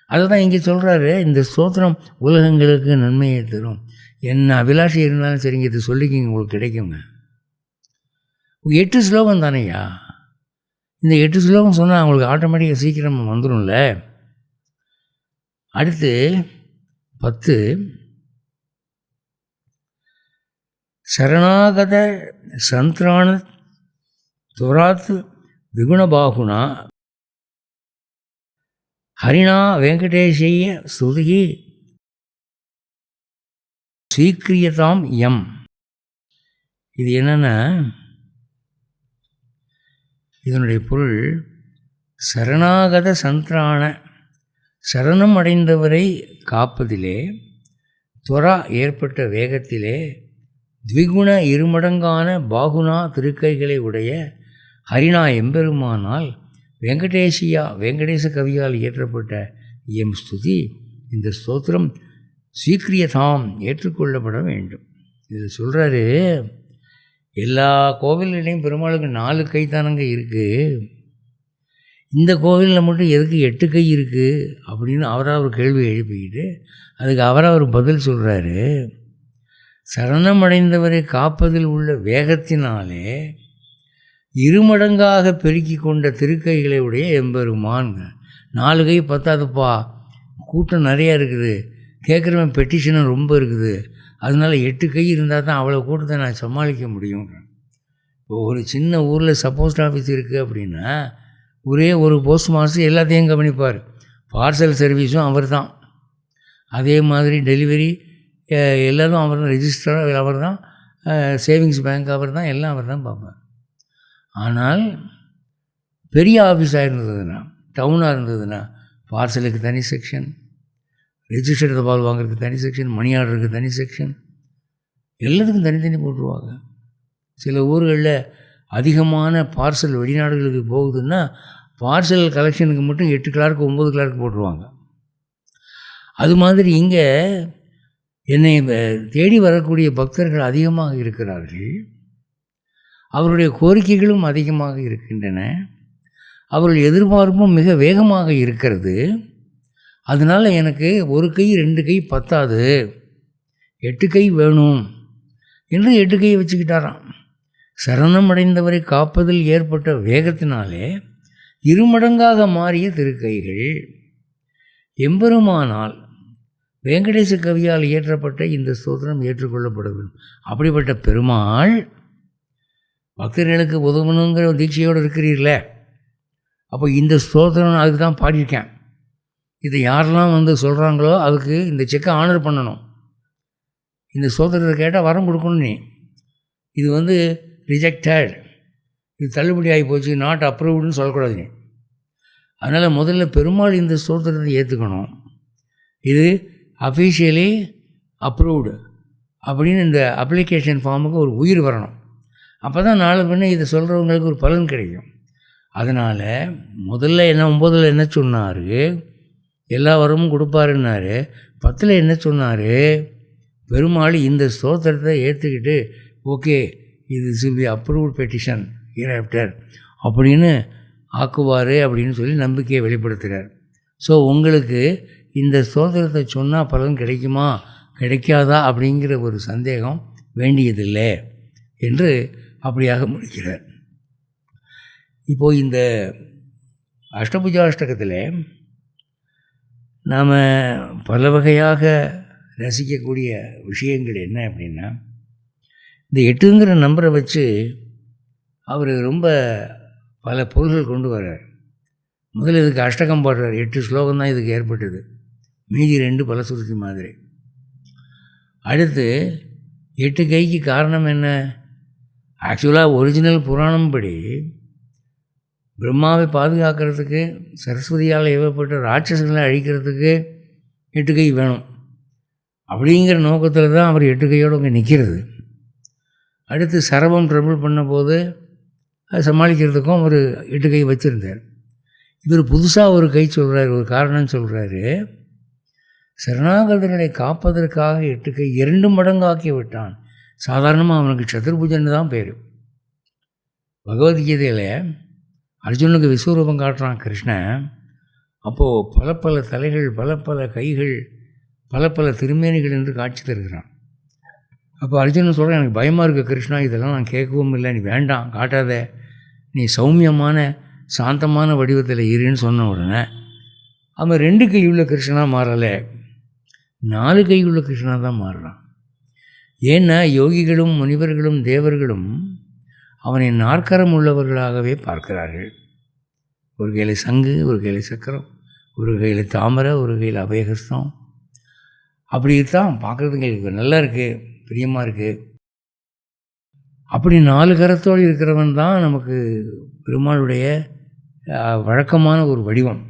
அதை தான் இங்கே சொல்கிறாரு, இந்த ஸ்தோத்திரம் உலகங்களுக்கு நன்மையை தரும். என்ன அபிலாஷை இருந்தாலும் சரிங்க, இது சொல்லிக்கிங்க, உங்களுக்கு கிடைக்குங்க. 8 ஸ்லோகம் தானேயா. இந்த 8 ஸ்லோகம் சொன்னால் அவங்களுக்கு ஆட்டோமேட்டிக்காக சீக்கிரம் வந்துடும்ல. அடுத்து 10, சரணாகத சந்திராண துராத் விகுணபாகுனா ஹரிணா வெங்கடேஷைய ஸ்துதி ஸ்வீக்கிரியதாம் யம். இது என்னென்னா, இதனுடைய பொருள் சரணாகத சந்திராண, சரணம் அடைந்தவரை காப்பதிலே, துரா ஏற்பட்ட வேகத்திலே, த்விகுண இருமடங்கான பாகுனா திருக்கைகளை உடைய ஹரிணா எம்பெருமானால் வெங்கடேஷியா வெங்கடேச கவியால் இயற்றப்பட்ட எம் ஸ்துதி, இந்த ஸ்தோத்திரம் ஸ்வீக்கிரியதாம் ஏற்றுக்கொள்ளப்பட வேண்டும். இதில் சொல்கிறாரு, எல்லா கோவில்களையும் பெருமாளுக்கு 4 கைத்தானங்க இருக்குது, இந்த கோவிலில் மட்டும் எதுக்கு 8 கை இருக்குது அப்படின்னு அவராக ஒரு கேள்வி எழுப்பிக்கிட்டு அதுக்கு அவராக ஒரு பதில் சொல்கிறாரு. சரணமடைந்தவரை காப்பதில் உள்ள வேகத்தினாலே இருமடங்காக பெருக்கி கொண்ட திருக்கைகளை உடைய எம்பெருமான்ங்க. 4 கை பத்தாதுப்பா, கூட்டம் நிறையா இருக்குது, கேட்குறவன் பெட்டிஷனும் ரொம்ப இருக்குது, அதனால் 8 கை இருந்தால் தான் அவ்வளோ கூட்டத்தை நான் சமாளிக்க முடியும். இப்போ ஒரு சின்ன ஊரில் சப்போஸ்ட் ஆஃபீஸ் இருக்குது அப்படின்னா ஒரே ஒரு போஸ்ட் மாஸ்டர் எல்லாத்தையும் கவனிப்பார். பார்சல் சர்வீஸும் அவர் தான், அதே மாதிரி டெலிவரி எல்லோரும் அவர் தான், ரெஜிஸ்டர் அவர் தான், சேவிங்ஸ் பேங்க் அவர் தான், எல்லாம் அவர் தான் பார்ப்பார். ஆனால் பெரிய ஆஃபீஸாக இருந்ததுன்னா, டவுனாக இருந்ததுன்னா பார்சலுக்கு தனி செக்ஷன், ரெஜிஸ்டர்டு தபால் வாங்குறதுக்கு தனி செக்ஷன், மணி ஆர்டருக்கு தனி செக்ஷன், எல்லாத்துக்கும் தனித்தனி போட்டுருவாங்க. சில ஊர்களில் அதிகமான பார்சல் வெளிநாடுகளுக்கு போகுதுன்னா பார்சல் கலெக்ஷனுக்கு மட்டும் 8 கிளார்க்கு 9 கிளார்க்கு போட்டுருவாங்க. அது மாதிரி இங்கே என்னை தேடி வரக்கூடிய பக்தர்கள் அதிகமாக இருக்கிறார்கள், அவருடைய கோரிக்கைகளும் அதிகமாக இருக்கின்றன, அவர்கள் எதிர்பார்ப்பும் மிக வேகமாக இருக்கிறது. அதனால் எனக்கு 1 கை 2 கை பத்தாது, 8 கை வேணும் என்று 8 கை வச்சுக்கிட்டாராம். சரணம் அடைந்தவரை காப்பதில் ஏற்பட்ட வேகத்தினாலே இருமடங்காக மாறிய திருக்கைகள் எம்பெருமானால் வெங்கடேச கவியால் இயற்றப்பட்ட இந்த ஸ்தோத்திரம் ஏற்றுக்கொள்ளப்பட வேண்டும். அப்படிப்பட்ட பெருமாள் பக்தர்களுக்கு உதவணுங்கிற தீட்சையோடு இருக்கிறீர்களே, அப்போ இந்த ஸ்தோத்திரம் அதுக்கு தான் பாடியிருக்கேன். இதை யாரெல்லாம் சொல்கிறாங்களோ அதுக்கு இந்த செக்கை ஆனர் பண்ணணும். இந்த ஸ்தோத்திரத்தை கேட்டால் வரம் கொடுக்கணும். நீ இது ரிஜெக்டட், இது தள்ளுபடி ஆகி போச்சு, நாட் அப்ரூவ்டுன்னு சொல்லக்கூடாது நீ. அதனால் முதல்ல பெருமாள் இந்த ஸ்தோத்திரத்தை ஏற்றுக்கணும், இது அஃபீஷியலி அப்ரூவ்டு அப்படின்னு இந்த அப்ளிகேஷன் ஃபார்முக்கு ஒரு உயிர் வரணும். அப்போ தான் நாளை பின்ன இதை சொல்கிறவங்களுக்கு ஒரு பலன் கிடைக்கும். அதனால் முதல்ல 9 என்ன சொன்னார், எல்லா வரமும் கொடுப்பாருன்னாரு. 10 என்ன சொன்னார், பெருமாள் இந்த ஸ்தோத்திரத்தை ஏற்றுக்கிட்டு ஓகே இது will be approved petition here after அப்படின்னு ஆக்குவார் அப்படின்னு சொல்லி நம்பிக்கையை வெளிப்படுத்துகிறார். ஸோ உங்களுக்கு இந்த ஸ்தோத்திரத்தை சொன்னால் பலன் கிடைக்குமா கிடைக்காதா அப்படிங்கிற ஒரு சந்தேகம் வேண்டியதில்லை என்று அப்படியாக முடிக்கிறார். இப்போது இந்த அஷ்டபுஜாஷ்டகத்தில் நாம் பல வகையாக ரசிக்கக்கூடிய விஷயங்கள் என்ன அப்படின்னா, இந்த 8ங்கிற நம்பரை வச்சு அவர் ரொம்ப பல பொருள்கள் கொண்டு வர்றார். முதல்ல இதுக்கு அஷ்டகம் பாடுறார். 8 ஸ்லோகம் தான் இதுக்கு ஏற்பட்டது, மீதி 2 பலசுருதி மாதிரி. அடுத்து 8 கைக்கு காரணம் என்ன? ஆக்சுவலாக ஒரிஜினல் புராணம் படி பிரம்மாவை பாதுகாக்கிறதுக்கு, சரஸ்வதியால் ஏவப்பட்ட ராட்சசங்களை அழிக்கிறதுக்கு 8 கை வேணும் அப்படிங்கிற நோக்கத்தில் தான் அவர் 8 கையோடு அங்கே நிற்கிறது. அடுத்து சரபம் ட்ரபிள் பண்ண போது அதை சமாளிக்கிறதுக்கும் ஒரு 8 கை வச்சுருந்தார். இவர் புதுசாக ஒரு கை சொல்கிறார், ஒரு காரணம் சொல்கிறாரு. சரணாகதர்களை காப்பதற்காக 8 கை 2 மடங்காக்கி விட்டான். சாதாரணமாக அவனுக்கு சதுர்புஜன்னு தான் பேர். பகவத்கீதையில் அர்ஜுனுக்கு விஸ்வரூபம் காட்டுறான் கிருஷ்ணன். அப்போது பல பல தலைகள், பல பல கைகள், பல பல திருமேனிகள் என்று காட்சி தருகிறான். அப்போ அர்ஜுனன் சொல்கிறான், எனக்கு பயமாக இருக்குது கிருஷ்ணா, இதெல்லாம் நான் கேட்கவும் இல்லை, நீ வேண்டாம் காட்டாத, நீ சௌமியமான சாந்தமான வடிவத்தில் இருன்னு சொன்ன உடனே அவன் 2 கையுள்ள கிருஷ்ணனாக மாறலை, 4 கையுள்ள கிருஷ்ணனாக தான் மாறுறான். ஏன்னா யோகிகளும் முனிவர்களும் தேவர்களும் அவனை நாற்கரம் உள்ளவர்களாகவே பார்க்கிறார்கள். ஒரு கையில் சங்கு, ஒரு கையில் சக்கரம், ஒரு கையில் தாமரை, ஒரு கையில் அபயஹஸ்தம். அப்படி தான் பார்க்குறதுக்கு எங்களுக்கு நல்லா இருக்குது, பிரியமாக இருக்குது. அப்படி 4 கரத்தோடு இருக்கிறவன் தான் நமக்கு பெருமாளுடைய வழக்கமான ஒரு வடிவம்.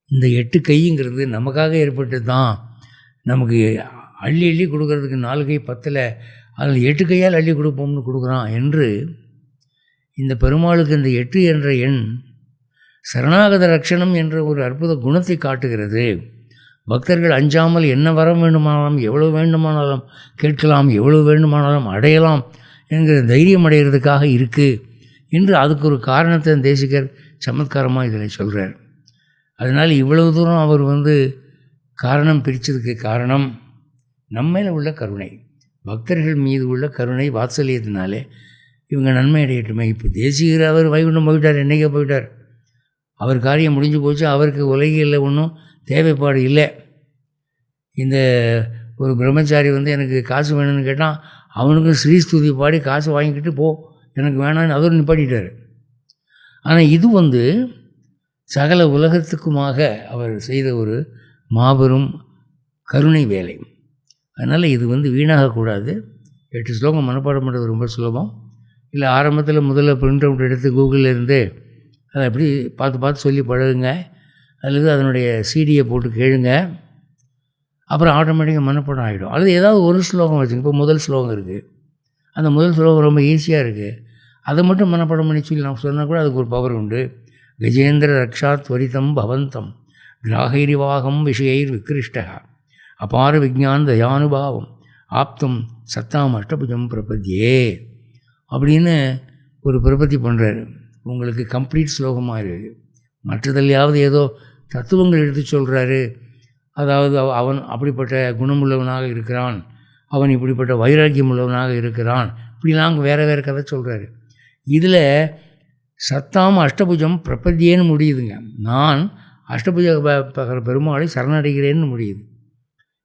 இந்த 8 கைங்கிறது நமக்காக ஏற்பட்டது தான். நமக்கு அள்ளி அள்ளி கொடுக்கறதுக்கு 4 கை பத்தில், அதில் 8 கையால் அள்ளி கொடுப்போம்னு கொடுக்குறான் என்று இந்த பெருமாளுக்கு இந்த 8 என்ற எண் சரணாகத ரட்சணம் என்ற ஒரு அற்புத குணத்தை காட்டுகிறது. பக்தர்கள் அஞ்சாமல் என்ன வர வேண்டுமானாலும், எவ்வளவு வேண்டுமானாலும் கேட்கலாம், எவ்வளவு வேண்டுமானாலும் அடையலாம் என்கிற தைரியம் அடைகிறதுக்காக இருக்குது என்று அதுக்கு ஒரு காரணத்தை தேசிகர் சமத்காரமாக இதில் சொல்கிறார். அதனால் இவ்வளவு தூரம் அவர் காரணம் பிரித்ததுக்கு காரணம் நம்ம மேலே உள்ள கருணை, பக்தர்கள் மீது உள்ள கருணை வாத்சல்யத்தினாலே இவங்க நன்மை அடையட்டுமே. இப்போ தேசிகர் அவர் வைகுண்டம் போயிட்டார், என்னைக்கே போயிட்டார், அவர் காரியம் முடிஞ்சு போச்சு. அவருக்கு உலகில் ஒன்றும் தேவைப்பாடு இல்லை. இந்த ஒரு பிரம்மச்சாரி எனக்கு காசு வேணும்னு கேட்டால் அவனுக்கும் ஸ்ரீஸ்துதி பாடி காசு வாங்கிக்கிட்டு போ, எனக்கு வேணான்னு அவர் நிப்பாட்டிட்டார். ஆனால் இது சகல உலகத்துக்குமாக அவர் செய்த ஒரு மாபெரும் கருணை வேலை. அதனால் இது வீணாகக்கூடாது. 8 ஸ்லோகம் மனப்பாடம் பண்ணுறது ரொம்ப சுலபம். இல்லை ஆரம்பத்தில் முதல்ல பிரிண்ட் அவுட் எடுத்து கூகுளில் இருந்து அதை அப்படி பார்த்து பார்த்து சொல்லி பழகுங்க, அல்லது அதனுடைய சிடியை போட்டு கேளுங்க. அப்புறம் ஆட்டோமேட்டிக்காக மனப்பாடம் ஆகிடும். அல்லது ஏதாவது ஒரு ஸ்லோகம் வச்சுங்க. இப்போ முதல் ஸ்லோகம் இருக்குது, அந்த முதல் ஸ்லோகம் ரொம்ப ஈஸியாக இருக்குது, அதை மட்டும் மனப்பாடம் பண்ணி சொல்லி நான் சொன்னால் கூட அதுக்கு ஒரு பவர் உண்டு. கஜேந்திர ரக்ஷா துவரிதம் பவந்தம் கிராகைரிவாகம் விஷயைர் விக்ரிஷ்டா அபார விஜான் தயானுபாவம் ஆப்தம் சத்தாம் அஷ்டபுஜம் பிரபத்தியே அப்படின்னு ஒரு பிரபத்தி பண்ணுறாரு. உங்களுக்கு கம்ப்ளீட் ஸ்லோகமாக இருக்குது. மற்றதில்லையாவது ஏதோ தத்துவங்கள் எடுத்து சொல்கிறாரு. அதாவது அவன் அப்படிப்பட்ட குணமுள்ளவனாக இருக்கிறான், அவன் இப்படிப்பட்ட வைராக்கியம் உள்ளவனாக இருக்கிறான், இப்படிலாம் வேறு வேறு கதை சொல்கிறாரு. இதில் சத்தாம் அஷ்டபுஜம் பிரபத்தியேன்னு முடியுதுங்க. நான் அஷ்டபுஜ பெருமாளை சரணடைகிறேன்னு முடியுது.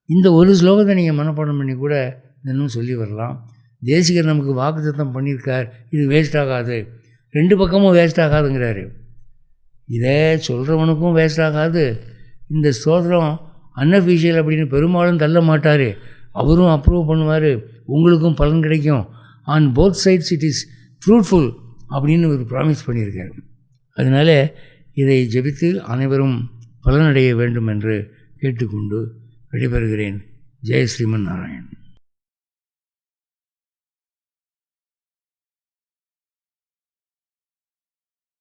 இந்த ஒரு ஸ்லோகத்தை நீங்கள் மனப்பாடம் பண்ணி கூட இன்னும் சொல்லி வரலாம். தேசிகர் நமக்கு வாக்குத்தத்தம் பண்ணியிருக்கார், இது வேஸ்ட் ஆகாது, 2 பக்கமும் வேஸ்ட் ஆகாதுங்கிறாரு. இதை சொல்கிறவனுக்கும் வேஸ்ட் ஆகாது. இந்த ஸ்தோத்திரம் அன்அஃபிஷியல் அப்படின்னு பெருமாளும் தள்ள மாட்டார், அவரும் அப்ரூவ் பண்ணுவார், உங்களுக்கும் பலன் கிடைக்கும். On both sides it is fruitful அப்படின்னு ஒரு ப்ராமிஸ் பண்ணியிருக்காரு. அதனால் இதை ஜெபித்து அனைவரும் பலனடைய வேண்டும் என்று கேட்டுக்கொண்டு விடைபெறுகிறேன். ஜெய் ஸ்ரீமன் நாராயண்.